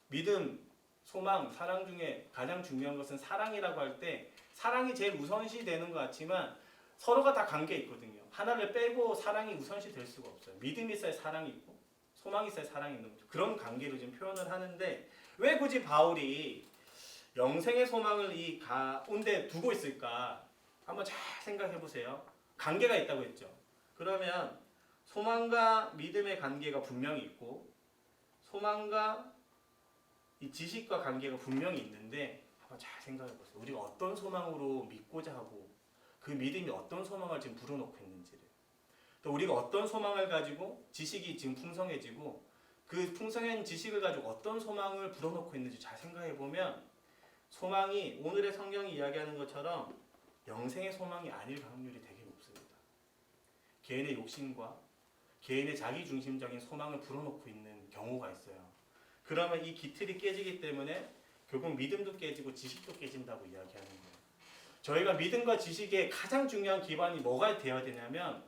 믿음, 소망, 사랑 중에 가장 중요한 것은 사랑이라고 할 때 사랑이 제일 우선시 되는 것 같지만 서로가 다 관계 있거든요. 하나를 빼고 사랑이 우선시 될 수가 없어요. 믿음이 있어야 사랑이 있고 소망이 있어야 사랑이 있는 거죠. 그런 관계로 지금 표현을 하는데 왜 굳이 바울이 영생의 소망을 이 가운데 두고 있을까? 한번 잘 생각해 보세요. 관계가 있다고 했죠. 그러면 소망과 믿음의 관계가 분명히 있고 소망과 이 지식과 관계가 분명히 있는데 한번 잘 생각해 보세요. 우리가 어떤 소망으로 믿고자 하고 그 믿음이 어떤 소망을 지금 불어넣고 있는지를 또 우리가 어떤 소망을 가지고 지식이 지금 풍성해지고 그 풍성한 지식을 가지고 어떤 소망을 불어넣고 있는지 잘 생각해 보면 소망이 오늘의 성경이 이야기하는 것처럼 영생의 소망이 아닐 확률이 되게 높습니다. 개인의 욕심과 개인의 자기중심적인 소망을 불어넣고 있는 경우가 있어요. 그러면 이 기틀이 깨지기 때문에 결국 믿음도 깨지고 지식도 깨진다고 이야기하는 거예요. 저희가 믿음과 지식의 가장 중요한 기반이 뭐가 되어야 되냐면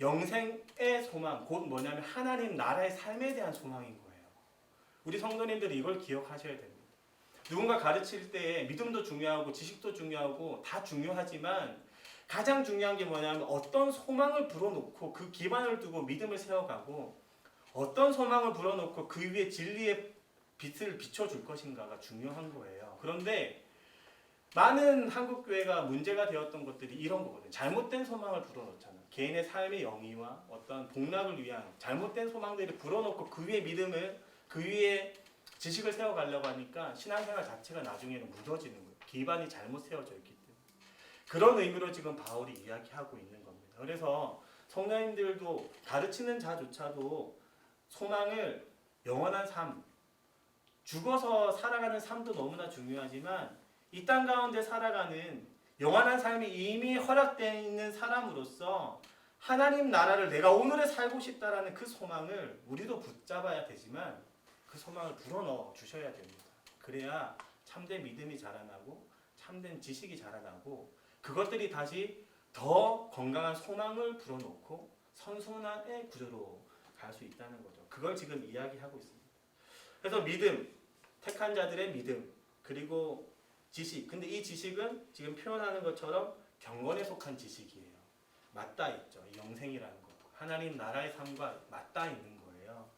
영생의 소망, 곧 뭐냐면 하나님 나라의 삶에 대한 소망인 거예요. 우리 성도님들이 이걸 기억하셔야 됩니다. 누군가 가르칠 때 믿음도 중요하고 지식도 중요하고 다 중요하지만 가장 중요한 게 뭐냐면 어떤 소망을 불어넣고 그 기반을 두고 믿음을 세워가고 어떤 소망을 불어넣고 그 위에 진리의 빛을 비춰줄 것인가가 중요한 거예요. 그런데 많은 한국교회가 문제가 되었던 것들이 이런 거거든요. 잘못된 소망을 불어넣잖아요. 개인의 삶의 영위와 어떤 복락을 위한 잘못된 소망들을 불어넣고 그 위에 믿음을 그 위에 지식을 세워가려고 하니까 신앙생활 자체가 나중에는 무너지는 거예요. 기반이 잘못 세워져 있기 때문에. 그런 의미로 지금 바울이 이야기하고 있는 겁니다. 그래서 성도님들도 가르치는 자조차도 소망을 영원한 삶, 죽어서 살아가는 삶도 너무나 중요하지만 이 땅 가운데 살아가는 영원한 삶이 이미 허락되어 있는 사람으로서 하나님 나라를 내가 오늘에 살고 싶다라는 그 소망을 우리도 붙잡아야 되지만 그 소망을 불어넣어 주셔야 됩니다. 그래야 참된 믿음이 자라나고 참된 지식이 자라나고 그것들이 다시 더 건강한 소망을 불어넣고 선순환의 구조로 갈 수 있다는 거죠. 그걸 지금 이야기하고 있습니다. 그래서 믿음, 택한 자들의 믿음, 그리고 지식. 근데 이 지식은 지금 표현하는 것처럼 경건에 속한 지식이에요. 맞닿아 있죠. 영생이라는 거. 하나님 나라의 삶과 맞닿아 있는 거예요.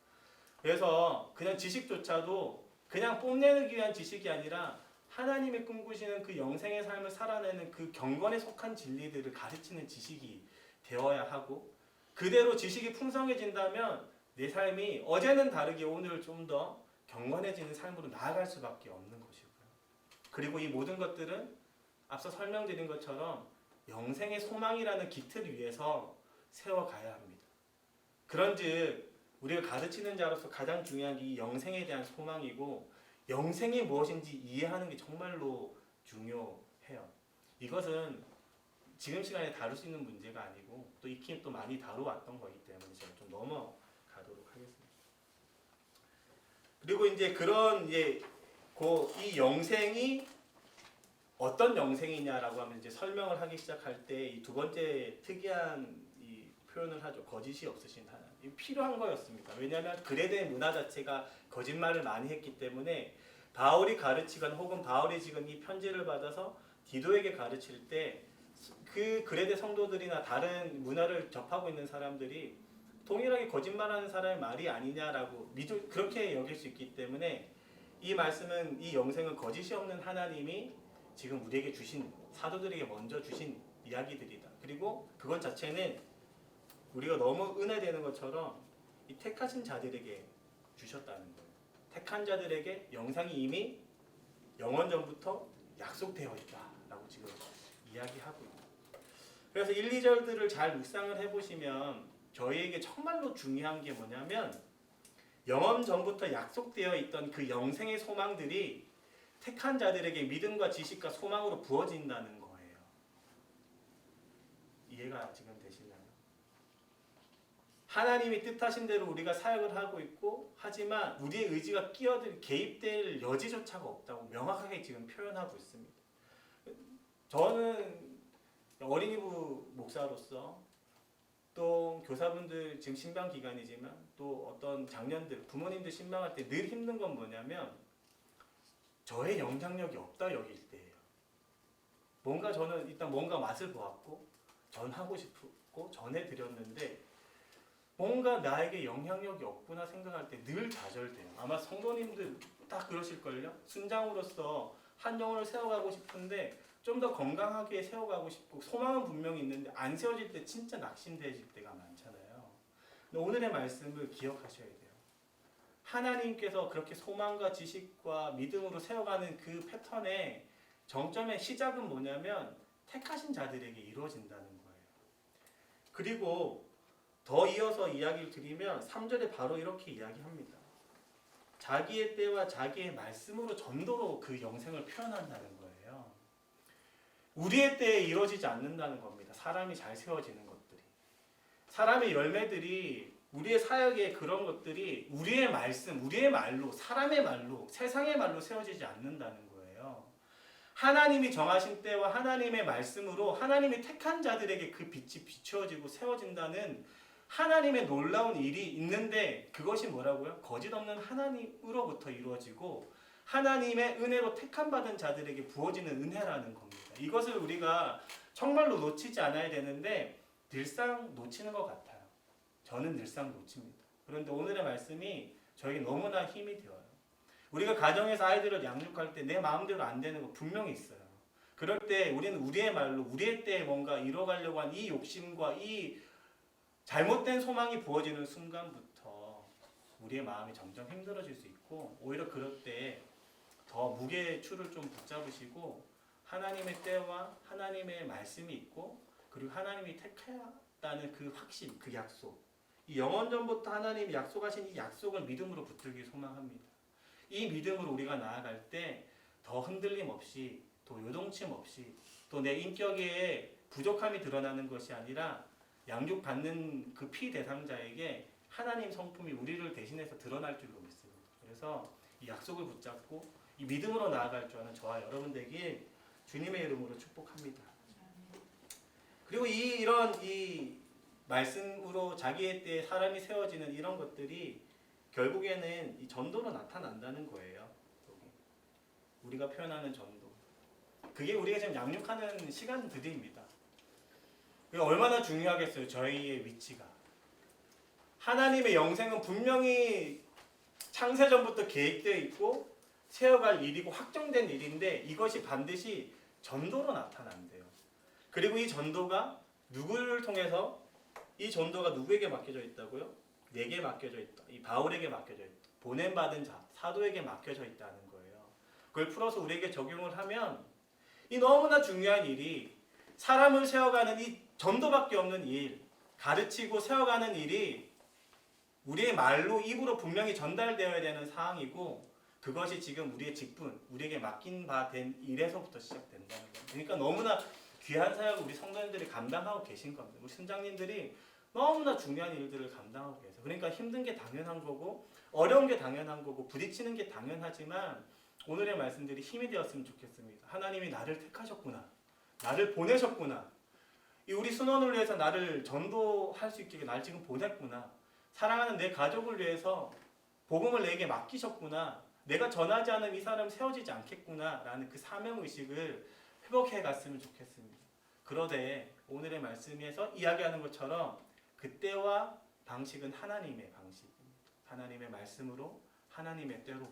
그래서 그냥 지식조차도 그냥 뽐내기 위한 지식이 아니라 하나님이 꿈꾸시는 그 영생의 삶을 살아내는 그 경건에 속한 진리들을 가르치는 지식이 되어야 하고 그대로 지식이 풍성해진다면 내 삶이 어제는 다르게 오늘 좀 더 경건해지는 삶으로 나아갈 수밖에 없는 것이고요. 그리고 이 모든 것들은 앞서 설명드린 것처럼 영생의 소망이라는 기틀 위에서 세워가야 합니다. 그런즉 우리가 가르치는 자로서 가장 중요한 게 이 영생에 대한 소망이고 영생이 무엇인지 이해하는 게 정말로 중요해요. 이것은 지금 시간에 다룰 수 있는 문제가 아니고 또 익히 또 많이 다루었던 거기 때문에 제가 좀 넘어가도록 하겠습니다. 그리고 이제 그런 이 영생이 어떤 영생이냐라고 하면 이제 설명을 하기 시작할 때 이 두 번째 특이한 이 표현을 하죠. 거짓이 없으신 하나님. 이 필요한 거였습니다. 왜냐하면 그레데 문화 자체가 거짓말을 많이 했기 때문에 바울이 가르치건 혹은 바울이 지금 이 편지를 받아서 디도에게 가르칠 때 그 그레데 성도들이나 다른 문화를 접하고 있는 사람들이 동일하게 거짓말하는 사람의 말이 아니냐라고 그렇게 여길 수 있기 때문에 이 말씀은 이 영생은 거짓이 없는 하나님이 지금 우리에게 주신 사도들에게 먼저 주신 이야기들이다. 그리고 그것 자체는 우리가 너무 은혜되는 것처럼 이 택하신 자들에게 주셨다는 거예요. 택한 자들에게 영생이 이미 영원 전부터 약속되어 있다라고 지금 이야기하고 있다. 그래서 1, 2절들을 잘 묵상을 해보시면 저희에게 정말로 중요한 게 뭐냐면 영원 전부터 약속되어 있던 그 영생의 소망들이 택한 자들에게 믿음과 지식과 소망으로 부어진다는 거예요. 이해가 지금 되시나요? 하나님이 뜻하신 대로 우리가 사역을 하고 있고 하지만 우리의 의지가 개입될 여지조차가 없다고 명확하게 지금 표현하고 있습니다. 저는 어린이부 목사로서 또 교사분들 지금 신방 기간이지만 또 어떤 장년들 부모님들 신방할 때 늘 힘든 건 뭐냐면 저의 영향력이 없다 여길 때예요. 뭔가 저는 일단 뭔가 맛을 보았고 전하고 싶고 전해드렸는데 뭔가 나에게 영향력이 없구나 생각할 때 늘 좌절돼요. 아마 성도님들 다 그러실걸요. 순장으로서 한 영혼을 세워가고 싶은데 좀 더 건강하게 세워가고 싶고 소망은 분명히 있는데 안 세워질 때 진짜 낙심되어질 때가 많잖아요. 근데 오늘의 말씀을 기억하셔야 돼요. 하나님께서 그렇게 소망과 지식과 믿음으로 세워가는 그 패턴의 정점의 시작은 뭐냐면 택하신 자들에게 이루어진다는 거예요. 그리고 더 이어서 이야기를 드리면 3절에 바로 이렇게 이야기합니다. 자기의 때와 자기의 말씀으로 전도로 그 영생을 표현한다는 거예요. 우리의 때에 이루어지지 않는다는 겁니다. 사람이 잘 세워지는 것들이. 사람의 열매들이 우리의 사역의 그런 것들이 우리의 말씀, 우리의 말로, 사람의 말로, 세상의 말로 세워지지 않는다는 거예요. 하나님이 정하신 때와 하나님의 말씀으로 하나님이 택한 자들에게 그 빛이 비추어지고 세워진다는 하나님의 놀라운 일이 있는데 그것이 뭐라고요? 거짓 없는 하나님으로부터 이루어지고 하나님의 은혜로 택함받은 자들에게 부어지는 은혜라는 겁니다. 이것을 우리가 정말로 놓치지 않아야 되는데 늘상 놓치는 것 같아요. 저는 늘상 놓칩니다. 그런데 오늘의 말씀이 저에게 너무나 힘이 되어요. 우리가 가정에서 아이들을 양육할 때 내 마음대로 안 되는 거 분명히 있어요. 그럴 때 우리는 우리의 말로 우리의 때에 뭔가 이뤄가려고 한 이 욕심과 이 잘못된 소망이 부어지는 순간부터 우리의 마음이 점점 힘들어질 수 있고 오히려 그럴 때 더 무게의 추를 좀 붙잡으시고 하나님의 때와 하나님의 말씀이 있고 그리고 하나님이 택했다는 그 확신, 그 약속 이 영원전부터 하나님이 약속하신 이 약속을 믿음으로 붙들기 소망합니다. 이 믿음으로 우리가 나아갈 때 더 흔들림 없이 또 요동침 없이 또 내 인격에 부족함이 드러나는 것이 아니라 양육받는 그 피대상자에게 하나님 성품이 우리를 대신해서 드러날 줄로 믿습니다. 그래서 이 약속을 붙잡고 이 믿음으로 나아갈 줄 아는 저와 여러분 되길 주님의 이름으로 축복합니다. 그리고 이런 말씀으로 자기의 때에 사람이 세워지는 이런 것들이 결국에는 이 전도로 나타난다는 거예요. 우리가 표현하는 전도. 그게 우리가 지금 양육하는 시간들입니다. 얼마나 중요하겠어요, 저희의 위치가. 하나님의 영생은 분명히 창세전부터 계획되어 있고 세워갈 일이고 확정된 일인데 이것이 반드시 전도로 나타난대요. 그리고 이 전도가 누구를 통해서 이 전도가 누구에게 맡겨져 있다고요? 내게 맡겨져 있다. 이 바울에게 맡겨져 있다. 보냄받은 자, 사도에게 맡겨져 있다는 거예요. 그걸 풀어서 우리에게 적용을 하면 이 너무나 중요한 일이 사람을 세워가는 이 전도밖에 없는 일, 가르치고 세워가는 일이 우리의 말로 입으로 분명히 전달되어야 되는 사항이고 그것이 지금 우리의 직분, 우리에게 맡긴 바 된 일에서부터 시작된다는 거예요. 그러니까 너무나 귀한 사역을 우리 성도님들이 감당하고 계신 겁니다. 우리 순장님들이 너무나 중요한 일들을 감당하고 계세요. 그러니까 힘든 게 당연한 거고 어려운 게 당연한 거고 부딪히는 게 당연하지만 오늘의 말씀들이 힘이 되었으면 좋겠습니다. 하나님이 나를 택하셨구나. 나를 보내셨구나. 이 우리 순원을 위해서 나를 전도할 수 있게 나를 지금 보냈구나. 사랑하는 내 가족을 위해서 복음을 내게 맡기셨구나. 내가 전하지 않으면 이 사람 세워지지 않겠구나 라는 그 사명의식을 회복해 갔으면 좋겠습니다. 그러되 오늘의 말씀에서 이야기하는 것처럼 그때와 방식은 하나님의 방식입니다. 하나님의 말씀으로 하나님의 때로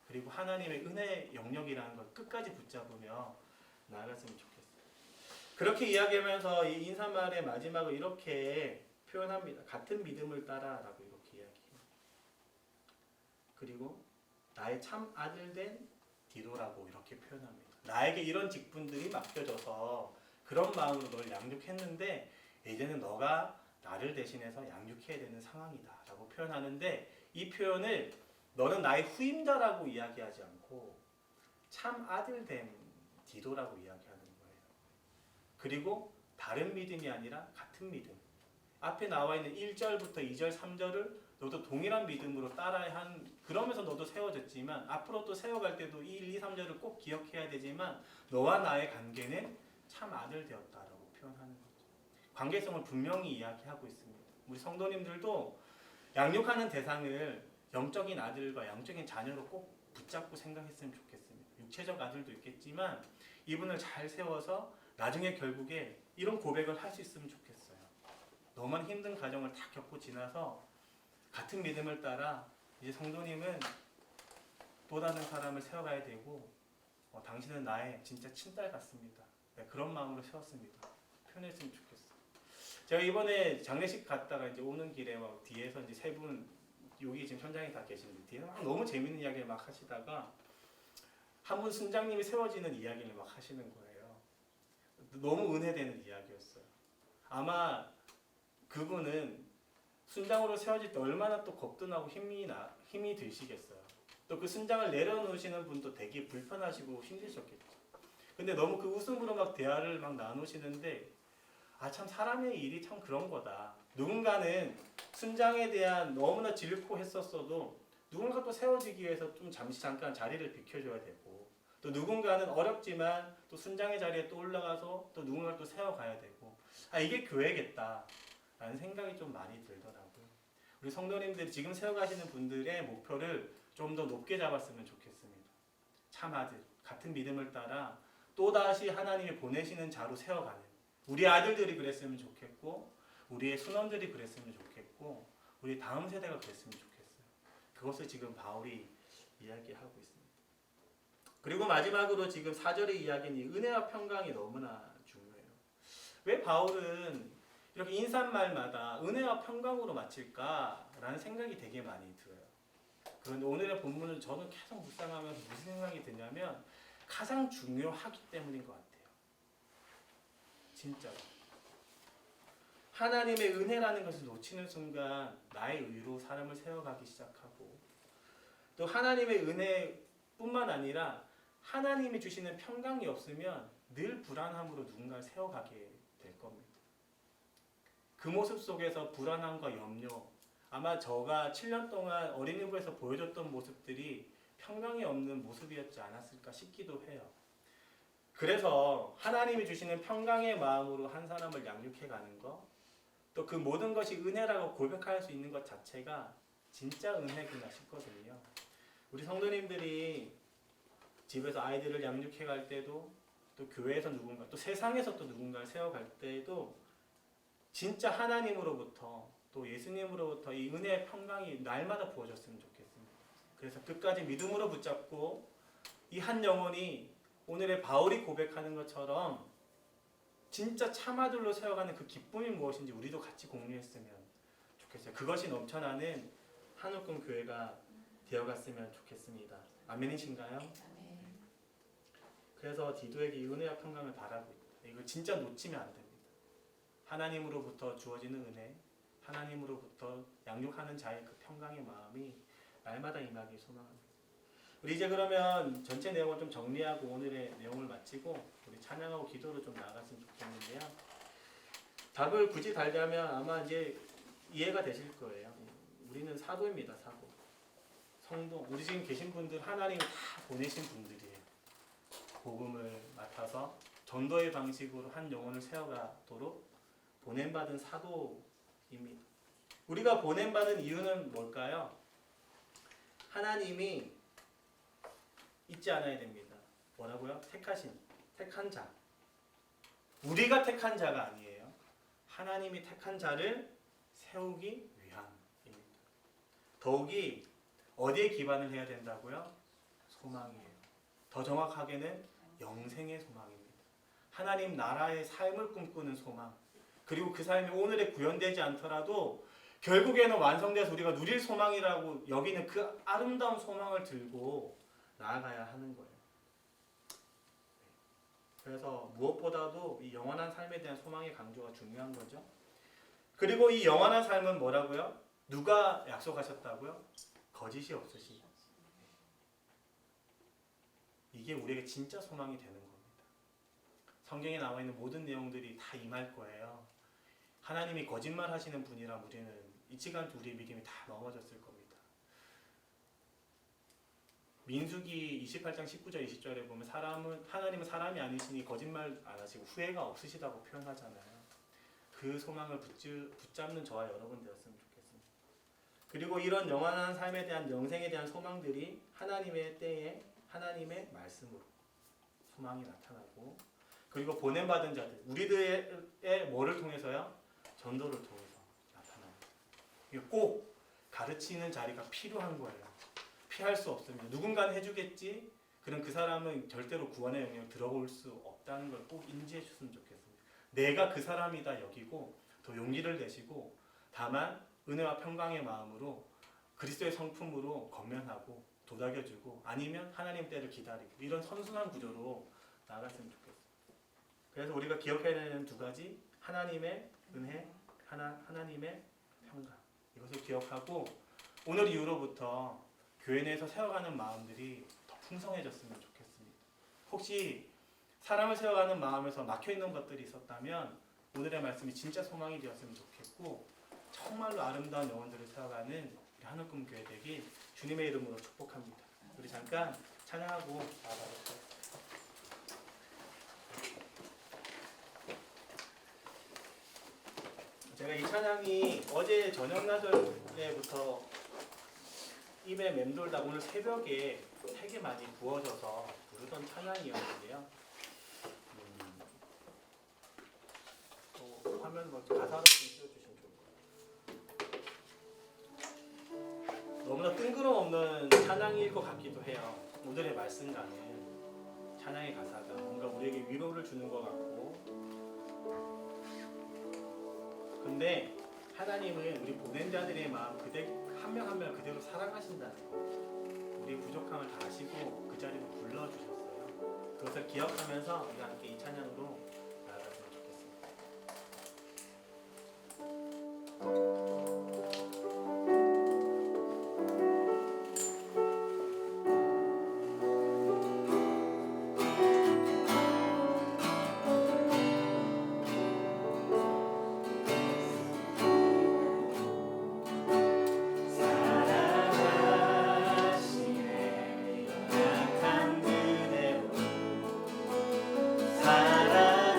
그리고 하나님의 은혜 영역이라는 걸 끝까지 붙잡으며 나아갔으면 좋겠습니다. 그렇게 이야기하면서 이 인사말의 마지막을 이렇게 표현합니다. 같은 믿음을 따라라고 이렇게 이야기해요. 그리고 나의 참 아들 된 디도라고 이렇게 표현합니다. 나에게 이런 직분들이 맡겨져서 그런 마음으로 널 양육했는데 이제는 너가 나를 대신해서 양육해야 되는 상황이다 라고 표현하는데 이 표현을 너는 나의 후임자라고 이야기하지 않고 참 아들 된 디도라고 이야기하는 거예요. 그리고 다른 믿음이 아니라 같은 믿음. 앞에 나와 있는 1절부터 2절, 3절을 너도 동일한 믿음으로 따라야 한 그러면서 너도 세워졌지만 앞으로 또 세워갈 때도 이 1, 2, 3절을 꼭 기억해야 되지만 너와 나의 관계는 참 아들 되었다라고 표현하는 거죠. 관계성을 분명히 이야기하고 있습니다. 우리 성도님들도 양육하는 대상을 영적인 아들과 영적인 자녀로 꼭 붙잡고 생각했으면 좋겠습니다. 육체적 아들도 있겠지만 이분을 잘 세워서 나중에 결국에 이런 고백을 할 수 있으면 좋겠어요. 너무나 힘든 과정을 다 겪고 지나서 같은 믿음을 따라 이제 성도님은 또 다른 사람을 세워가야 되고 당신은 나의 진짜 친딸 같습니다. 네, 그런 마음으로 세웠습니다. 표현했으면 좋겠어요. 제가 이번에 장례식 갔다가 이제 오는 길에 막 뒤에서 이제 세 분 여기 지금 현장에 다 계시는데 뒤에서 막 너무 재밌는 이야기를 막 하시다가 한 분 순장님이 세워지는 이야기를 막 하시는 거예요. 너무 은혜되는 이야기였어요. 아마 그분은 순장으로 세워질 때 얼마나 또 겁도 나고 힘이 드시겠어요. 또 그 순장을 내려놓으시는 분도 되게 불편하시고 힘드셨겠죠. 근데 너무 그 웃음으로 막 대화를 막 나누시는데 참 사람의 일이 참 그런 거다. 누군가는 순장에 대한 너무나 질고 했었어도 누군가 또 세워지기 위해서 좀 잠깐 자리를 비켜줘야 되고 또 누군가는 어렵지만 또 순장의 자리에 또 올라가서 또 누군가를 또 세워가야 되고 이게 교회겠다 라는 생각이 좀 많이 들더라고요. 우리 성도님들이 지금 세워가시는 분들의 목표를 좀 더 높게 잡았으면 좋겠습니다. 참 아들, 같은 믿음을 따라 또다시 하나님이 보내시는 자로 세워가는 우리 아들들이 그랬으면 좋겠고 우리의 순원들이 그랬으면 좋겠고 우리 다음 세대가 그랬으면 좋겠어요. 그것을 지금 바울이 이야기하고 있습니다. 그리고 마지막으로 지금 4절의 이야기는 이 은혜와 평강이 너무나 중요해요. 왜 바울은 이렇게 인사말마다 은혜와 평강으로 마칠까라는 생각이 되게 많이 들어요. 그런데 오늘의 본문을 저는 계속 묵상하면서 무슨 생각이 드냐면 가장 중요하기 때문인 것 같아요. 진짜로. 하나님의 은혜라는 것을 놓치는 순간 나의 의로 사람을 세워가기 시작하고 또 하나님의 은혜뿐만 아니라 하나님이 주시는 평강이 없으면 늘 불안함으로 누군가를 세워가게 될 겁니다. 그 모습 속에서 불안함과 염려 아마 저가 7년 동안 어린이부에서 보여줬던 모습들이 평강이 없는 모습이었지 않았을까 싶기도 해요. 그래서 하나님이 주시는 평강의 마음으로 한 사람을 양육해가는 것 또 그 모든 것이 은혜라고 고백할 수 있는 것 자체가 진짜 은혜구나 싶거든요. 우리 성도님들이 집에서 아이들을 양육해갈 때도 또 교회에서 누군가 또 세상에서 또 누군가를 세워갈 때에도 진짜 하나님으로부터 또 예수님으로부터 이 은혜의 평강이 날마다 부어졌으면 좋겠습니다. 그래서 끝까지 믿음으로 붙잡고 이 한 영혼이 오늘의 바울이 고백하는 것처럼 진짜 참아들로 세워가는 그 기쁨이 무엇인지 우리도 같이 공유했으면 좋겠어요. 그것이 넘쳐나는 한옥금 교회가 되어갔으면 좋겠습니다. 아멘이신가요? 그래서 디도에게 이 은혜와 평강을 바라고 있다. 이걸 진짜 놓치면 안 됩니다. 하나님으로부터 주어지는 은혜, 하나님으로부터 양육하는 자의 그 평강의 마음이 날마다 임하기 소망합니다. 우리 이제 그러면 전체 내용을 좀 정리하고 오늘의 내용을 마치고 우리 찬양하고 기도로 좀 나아갔으면 좋겠는데요. 답을 굳이 달자면 아마 이제 이해가 되실 거예요. 우리는 사도입니다. 사도. 성도. 우리 지금 계신 분들 하나님이 다 보내신 분들이에요. 복음을 맡아서 전도의 방식으로 한 영혼을 세워가도록 보냄받은 사도입니다. 우리가 보냄받은 이유는 뭘까요? 하나님이 잊지 않아야 됩니다. 뭐라고요? 택한 자. 우리가 택한 자가 아니에요. 하나님이 택한 자를 세우기 위함입니다. 더욱이 어디에 기반을 해야 된다고요? 소망이에요. 더 정확하게는 영생의 소망입니다. 하나님 나라의 삶을 꿈꾸는 소망. 그리고 그 삶이 오늘에 구현되지 않더라도 결국에는 완성돼서 우리가 누릴 소망이라고 여기는 그 아름다운 소망을 들고 나아가야 하는 거예요. 그래서 무엇보다도 이 영원한 삶에 대한 소망의 강조가 중요한 거죠. 그리고 이 영원한 삶은 뭐라고요? 누가 약속하셨다고요? 거짓이 없으시죠. 이게 우리에게 진짜 소망이 되는 겁니다. 성경에 나와 있는 모든 내용들이 다 임할 거예요. 하나님이 거짓말 하시는 분이라 우리는 일찌감치 우리의 믿음이 다 넘어졌을 겁니다. 민수기 28장 19절 20절에 보면 하나님은 사람이 아니시니 거짓말 안 하시고 후회가 없으시다고 표현하잖아요. 그 소망을 붙잡는 저와 여러분 되었으면 좋겠습니다. 그리고 이런 영원한 삶에 대한 영생에 대한 소망들이 하나님의 때에 하나님의 말씀으로 소망이 나타나고, 그리고 보냄받은 자들 우리들의 뭐를 통해서요? 전도를 통해서 나타납니다. 이게 꼭 가르치는 자리가 필요한 거예요. 피할 수 없습니다. 누군가는 해주겠지. 그럼 그 사람은 절대로 구원의 영역 들어올 수 없다는 걸 꼭 인지해 줬으면 좋겠습니다. 내가 그 사람이다 여기고 더 용기를 내시고, 다만 은혜와 평강의 마음으로 그리스도의 성품으로 건면하고 도닥여주고, 아니면 하나님 때를 기다리고, 이런 선순환 구조로 나아갔으면 좋겠습니다. 그래서 우리가 기억해야 되는 두 가지, 하나님의 은혜, 하나님의 평강, 이것을 기억하고 오늘 이후로부터 교회 내에서 세워가는 마음들이 더 풍성해졌으면 좋겠습니다. 혹시 사람을 세워가는 마음에서 막혀있는 것들이 있었다면 오늘의 말씀이 진짜 소망이 되었으면 좋겠고, 정말로 아름다운 영혼들을 세워가는 우리 하늘꿈 교회 되길 주님의 이름으로 축복합니다. 우리 잠깐 찬양하고 나아가도록 하겠습니다. 제가 이 찬양이 어제 저녁 나절에부터 입에 맴돌다 오늘 새벽에 되게 많이 부어져서 부르던 찬양이었는데요. 화면 가사를 좀 띄워주시면 좋을 것 같아요. 너무나 뜬구름없는 찬양일 것 같기도 해요. 오늘의 말씀과는 찬양의 가사가 뭔가 우리에게 위로를 주는 것 같고, 근데 하나님은 우리 보낸 자들의 마음 한 명 한 명 그대로 사랑하신다는 거, 우리 부족함을 다 아시고 그 자리로 불러주셨어요. 그것을 기억하면서 우리 함께 이 찬양으로 나아갔으면 좋겠습니다. 사랑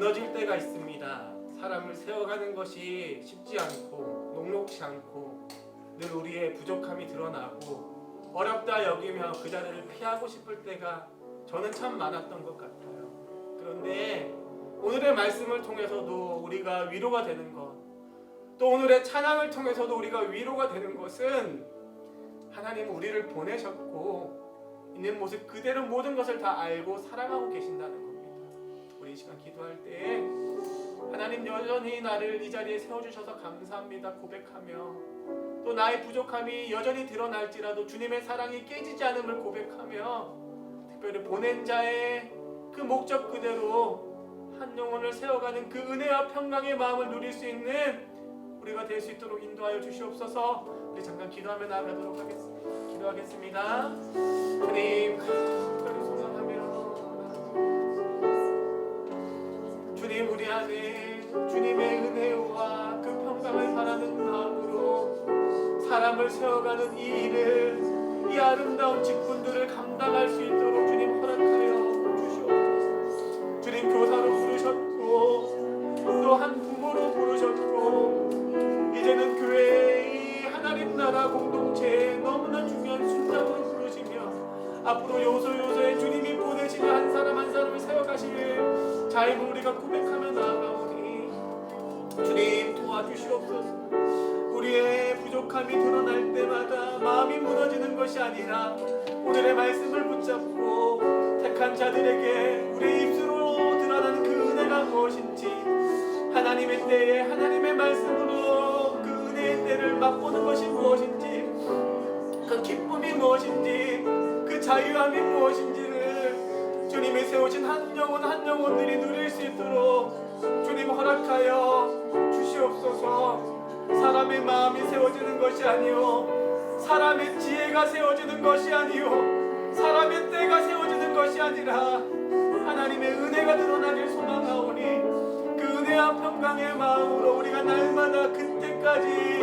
무너질 때가 있습니다. 사람을 세워가는 것이 쉽지 않고 녹록지 않고 늘 우리의 부족함이 드러나고 어렵다 여기며 그 자리를 피하고 싶을 때가 저는 참 많았던 것 같아요. 그런데 오늘의 말씀을 통해서도 우리가 위로가 되는 것, 또 오늘의 찬양을 통해서도 우리가 위로가 되는 것은 하나님은 우리를 보내셨고 있는 모습 그대로 모든 것을 다 알고 사랑하고 계신다는 겁니다. 우리 이 시간 기도할 때 하나님 여전히 나를 이 자리에 세워주셔서 감사합니다 고백하며, 또 나의 부족함이 여전히 드러날지라도 주님의 사랑이 깨지지 않음을 고백하며, 특별히 보낸 자의 그 목적 그대로 한 영혼을 세워가는 그 은혜와 평강의 마음을 누릴 수 있는 우리가 될 수 있도록 인도하여 주시옵소서. 우리 잠깐 기도하며 나아가도록 하겠습니다. 기도하겠습니다. 주님, 특별히 소망하며 주님 우리 안에 주님의 은혜와 그 평강을 바라는 마음으로 사람을 세워가는 이 일을, 이 아름다운 직분들을 감당할 수 있도록 주님 허락하여 주시옵소서. 주님 교사로 부르셨고 또 한 부모로 부르셨고 이제는 교회의 하나님 나라 공동체에 너무나 중요한 순장으로 부르시며 앞으로 요소요소에 주님이 보내시는 한 사람 한 사람을 세워가실 자임을 우리가 고백하며 나아가오니 주님 도와주시옵소서. 우리의 부족함이 드러날 때마다 마음이 무너지는 것이 아니라 오늘의 말씀을 붙잡고 택한 자들에게 우리의 입술로 드러나는 그 은혜가 무엇인지, 하나님의 때에 하나님의 말씀으로 그 은혜의 때를 맛보는 것이 무엇인지, 그 기쁨이 무엇인지, 그 자유함이 무엇인지를 주님이 세우신 한 영혼 한 영혼들이 누릴 수 있도록 주님 허락하여 주시옵소서. 사람의 마음이 세워지는 것이 아니요 사람의 지혜가 세워지는 것이 아니요 사람의 때가 세워지는 것이 아니라 하나님의 은혜가 드러나길 소망하오니 그 은혜와 평강의 마음으로 우리가 날마다 그때까지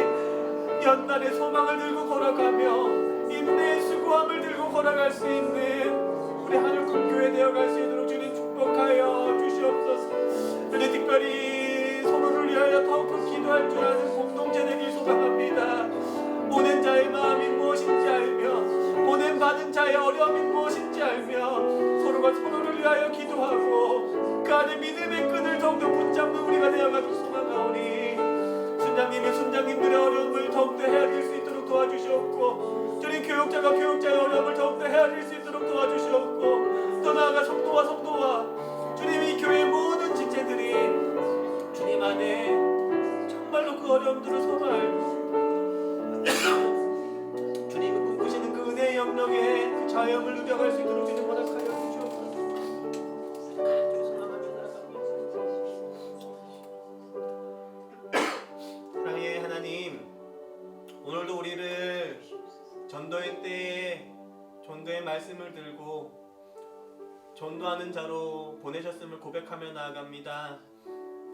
연단의 소망을 들고 걸어가며 인내의 수고함을 들고 걸어갈 수 있는 우리 하늘큰 교회 되어갈 수 있도록 주님 축복하여 주시옵소서. 우리 특별히 서로를 위하여 더욱더 기도할 줄 아는 공동체 되길 소망합니다. 보낸 자의 마음이 무엇인지 알며 보낸 받은 자의 어려움이 무엇인지 알며 서로가 서로를 위하여 기도하고 그 안에 믿음의 끈을 더욱더 붙잡는 우리가 되어가길 소망하오니 순장님이 순장님들의 어려움을 더욱더 헤아릴 수 있도록 도와주시옵고 주님 교육자가 교육자의 어려움을 더욱더 헤아릴 수 있도록 도와주시옵고 또 나아가 성도와 성도와 주님 이 교회의 모든 지체들이 주님 안에 정말로 그 어려움들을 서로 알고 주님이 꿈꾸시는 그 은혜의 영역에 그 자유함을 누려갈 수 있도록 주님 허락하여 주시옵소서. 사랑의 하나님, 오늘도 우리를 전도의 때에 전도의 말씀을 들고 전도하는 자로 보내셨음을 고백하며 나아갑니다.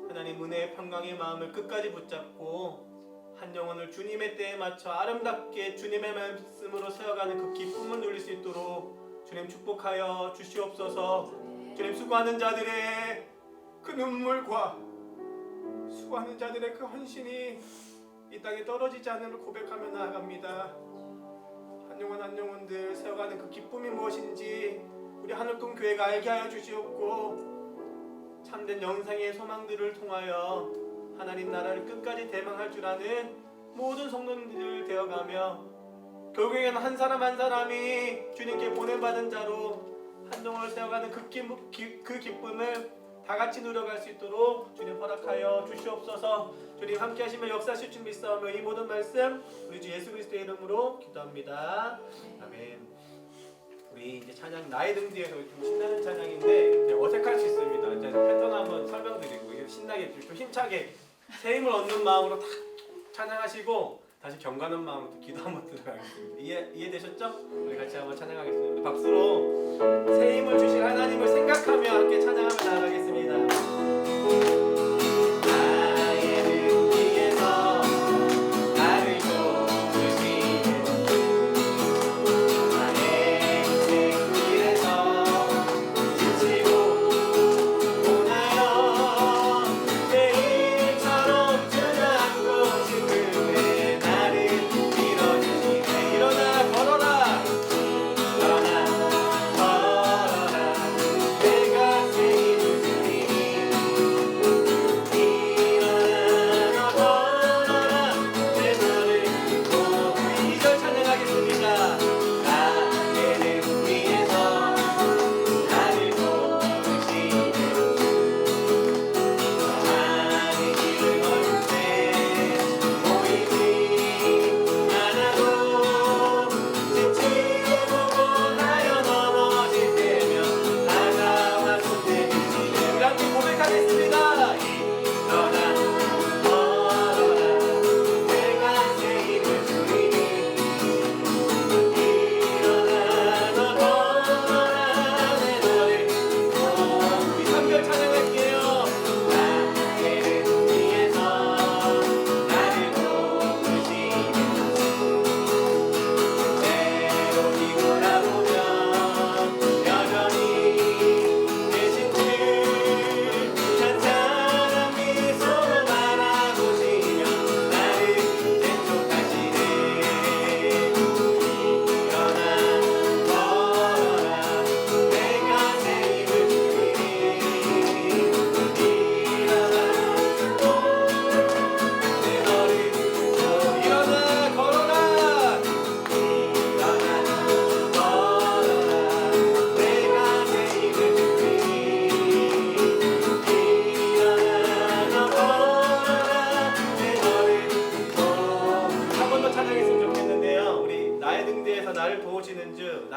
하나님 은혜의 평강의 마음을 끝까지 붙잡고 한 영혼을 주님의 때에 맞춰 아름답게 주님의 말씀으로 세워가는 그 기쁨을 누릴 수 있도록 주님 축복하여 주시옵소서. 주님 수고하는 자들의 그 눈물과 수고하는 자들의 그 헌신이 이 땅에 떨어지지 않음을 고백하며 나아갑니다. 한 영혼 한 영혼들 세워가는 그 기쁨이 무엇인지 우리 하늘꿈 교회가 알게 하여 주시옵고 참된 영생의 소망들을 통하여 하나님 나라를 끝까지 대망할 줄 아는 모든 성도님들 되어가며 결국에는 한 사람 한 사람이 주님께 보냄받은 자로 한 영혼을 세워가는 그 기쁨을 다 같이 누려갈 수 있도록 주님 허락하여 주시옵소서. 주님 함께 하시며 역사하실 줄 믿사오며 이 모든 말씀 우리 주 예수 그리스도의 이름으로 기도합니다. 아멘. 우리 이제 찬양 나의 등 뒤에서 좀 신나는 찬양인데 어색할 수 있습니다. 이제 패턴 한번 설명드리고 이게 신나게 좀 힘차게 새 힘을 얻는 마음으로 탁 찬양하시고 다시 경건한 마음으로 또 기도 한번 들어가겠습니다. 이해되셨죠? 우리 같이 한번 찬양하겠습니다. 박수로 새 힘을 주실 하나님을 생각하며 함께 찬양하며 나아가겠습니다. 지치고 오나요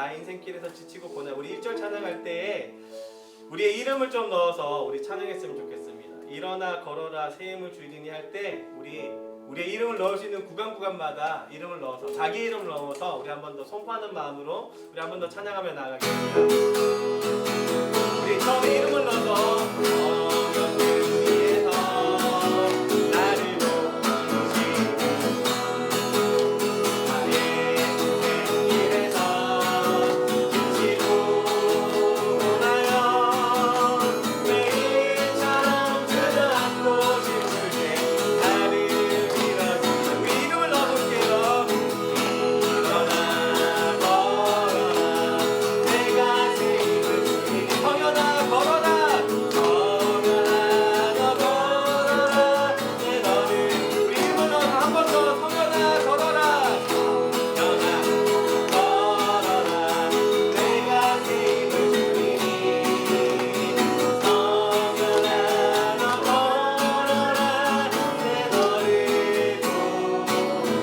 나의 인생길에서 지치고 고난 우리 1절 찬양할 때에 우리의 이름을 좀 넣어서 우리 찬양했으면 좋겠습니다. 일어나 걸어라 새 힘을 주리니 할 때 우리의 이름을 넣을 수 있는 구간마다 이름을 넣어서 자기 이름을 넣어서 우리 한 번 더 선포하는 마음으로 우리 한 번 더 찬양하며 나아가겠습니다. 우리 처음에 이름을 넣어서 영원을 위해서 나를 도우시고 나의 길에서 지치고 나여 매일처럼 주저앉고 싶을 때 나를 밀어주시고 우리 이름을 넣어볼게요. 일어나 걸어라 내가 새 힘을 주니 성현아 걸어라 너 걸어라 내 너를 우리 이름을 넣어서 한 번 더 성현아 걸어라 성현아 걸어라 내가 새 힘을 주니 성현아 너 걸어라 내 너를 도우니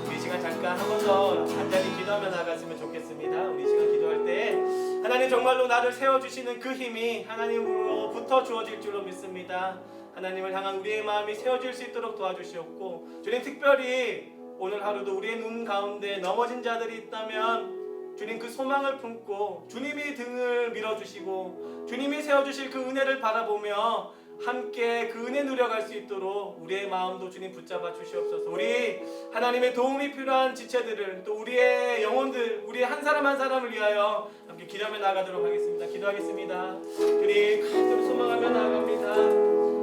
우리 시간 잠깐 한 번 더 간단히 기도하며 나갔으면 좋겠습니다. 우리 시간 기도할 때 하나님 정말로 나를 세워주시는 그 힘이 하나님으로부터 주어질 줄로 믿습니다. 하나님을 향한 우리의 마음이 세워질 수 있도록 도와주시옵고 주님 특별히 오늘 하루도 우리의 눈 가운데 넘어진 자들이 있다면 주님 그 소망을 품고 주님이 등을 밀어주시고 주님이 세워주실 그 은혜를 바라보며 함께 그 은혜 누려갈 수 있도록 우리의 마음도 주님 붙잡아 주시옵소서. 우리 하나님의 도움이 필요한 지체들을 또 우리의 영혼들 우리의 한 사람 한 사람을 위하여 함께 기도하며 나아가도록 하겠습니다. 기도하겠습니다. 주님 간절히 소망하며 나아갑니다.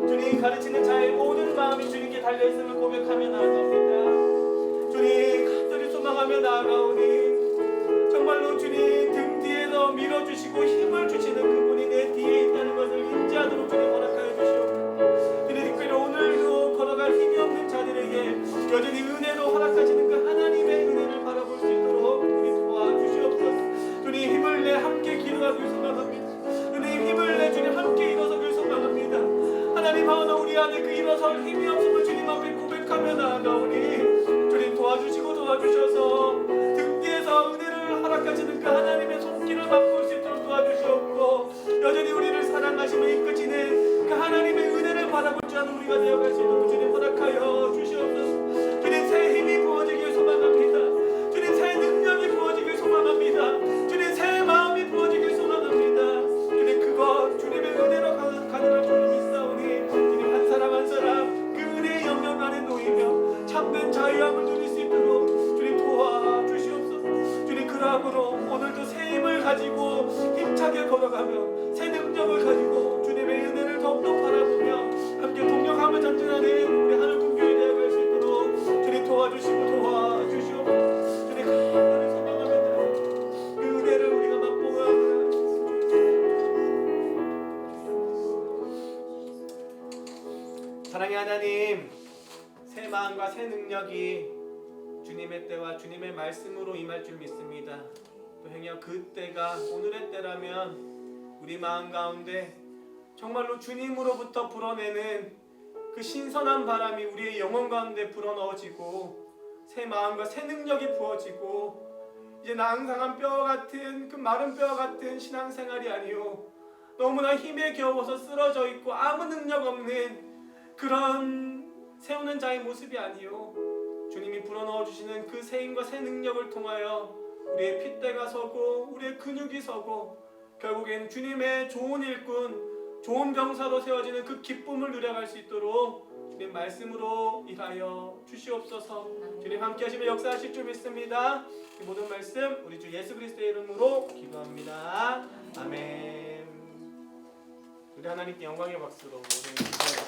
주님 가르치는 자의 모든 마음이 주님께 달려있음을 고백하며 나아갑니다. 주님 간절히 소망하며 나아가오니 정말로 주님 등 뒤에서 밀어주시고 힘을 주시는 그분이 내 뒤에 있다는 것을 인지하도록 주님 허락하여 주시옵소서. 주님 특별히 오늘도 걸어갈 힘이 없는 자들에게 여전히 은혜로 허락하시는 그 하나님의 은혜를 바라볼 수 있도록 우리 도와주시옵소서. 주님 힘을 내 함께 기도하길 소망합니다. 주님 힘을 내 주님 함께 일어서길 소망합니다. 하나님 하오나 우리 안에 그 일어설 힘이 없음을 주님 앞에 고백하며 나아가오니 주님 도와주셔서 등 뒤에서 은혜를 허락하시는 그 하나님의 손길을 맛볼 수 있도록 도와주시옵고 여전히 우리를 사랑하시며 이끄시는 그 하나님의 은혜를 바라볼 줄 아는 우리가 되어갈 수 있도록 주님 허락하여 주시옵소서. 주님 새 힘이 부어지길 소망합니다. 주님 새 능력이 부어지길 소망합니다. 주님 새 마음이 부어지길 소망합니다. 주님 그것 주님의 은혜로 가능할 줄로 믿사오니 주님 한 사람 한 사람 그 은혜의 영역 안에 놓이며 참된 자유함을 누릴 수 있도록 주님 도와주시옵소서. 주님 그러므로 오늘도 새 힘을 가지고 힘차게 걸어가며 새 능력을 가지고 주님의 은혜를 더욱더 바라보며 함께 동력하며 전진하는 우리 하늘군교회 되어갈 수 있도록 주님 도와주시고 도와주시옵소서. 주님 간절히 소망합니다. 그 은혜를 우리가 맛보아 사랑의 하나님 새 마음과 새 능력이 주님의 때와 주님의 말씀으로 임할 줄 믿습니다. 또 행여 그 때가 오늘의 때라면 우리 마음 가운데 정말로 주님으로부터 불어내는 그 신선한 바람이 우리의 영혼 가운데 불어넣어지고 새 마음과 새 능력이 부어지고 이제 낭상한 뼈와 같은 그 마른 뼈와 같은 신앙생활이 아니요 너무나 힘에 겨워서 쓰러져 있고 아무 능력 없는 그런 세우는 자의 모습이 아니요 주님이 불어넣어 주시는 그 새 힘과 새 능력을 통하여 우리의 핏대가 서고 우리의 근육이 서고 결국엔 주님의 좋은 일꾼 좋은 병사로 세워지는 그 기쁨을 누려갈 수 있도록 주님 말씀으로 일하여 주시옵소서. 주님 함께 하시며 역사하실 줄 믿습니다. 이 모든 말씀 우리 주 예수 그리스도의 이름으로 기도합니다. 아멘. 우리 하나님께 영광의 박수로 모든 기도합니다.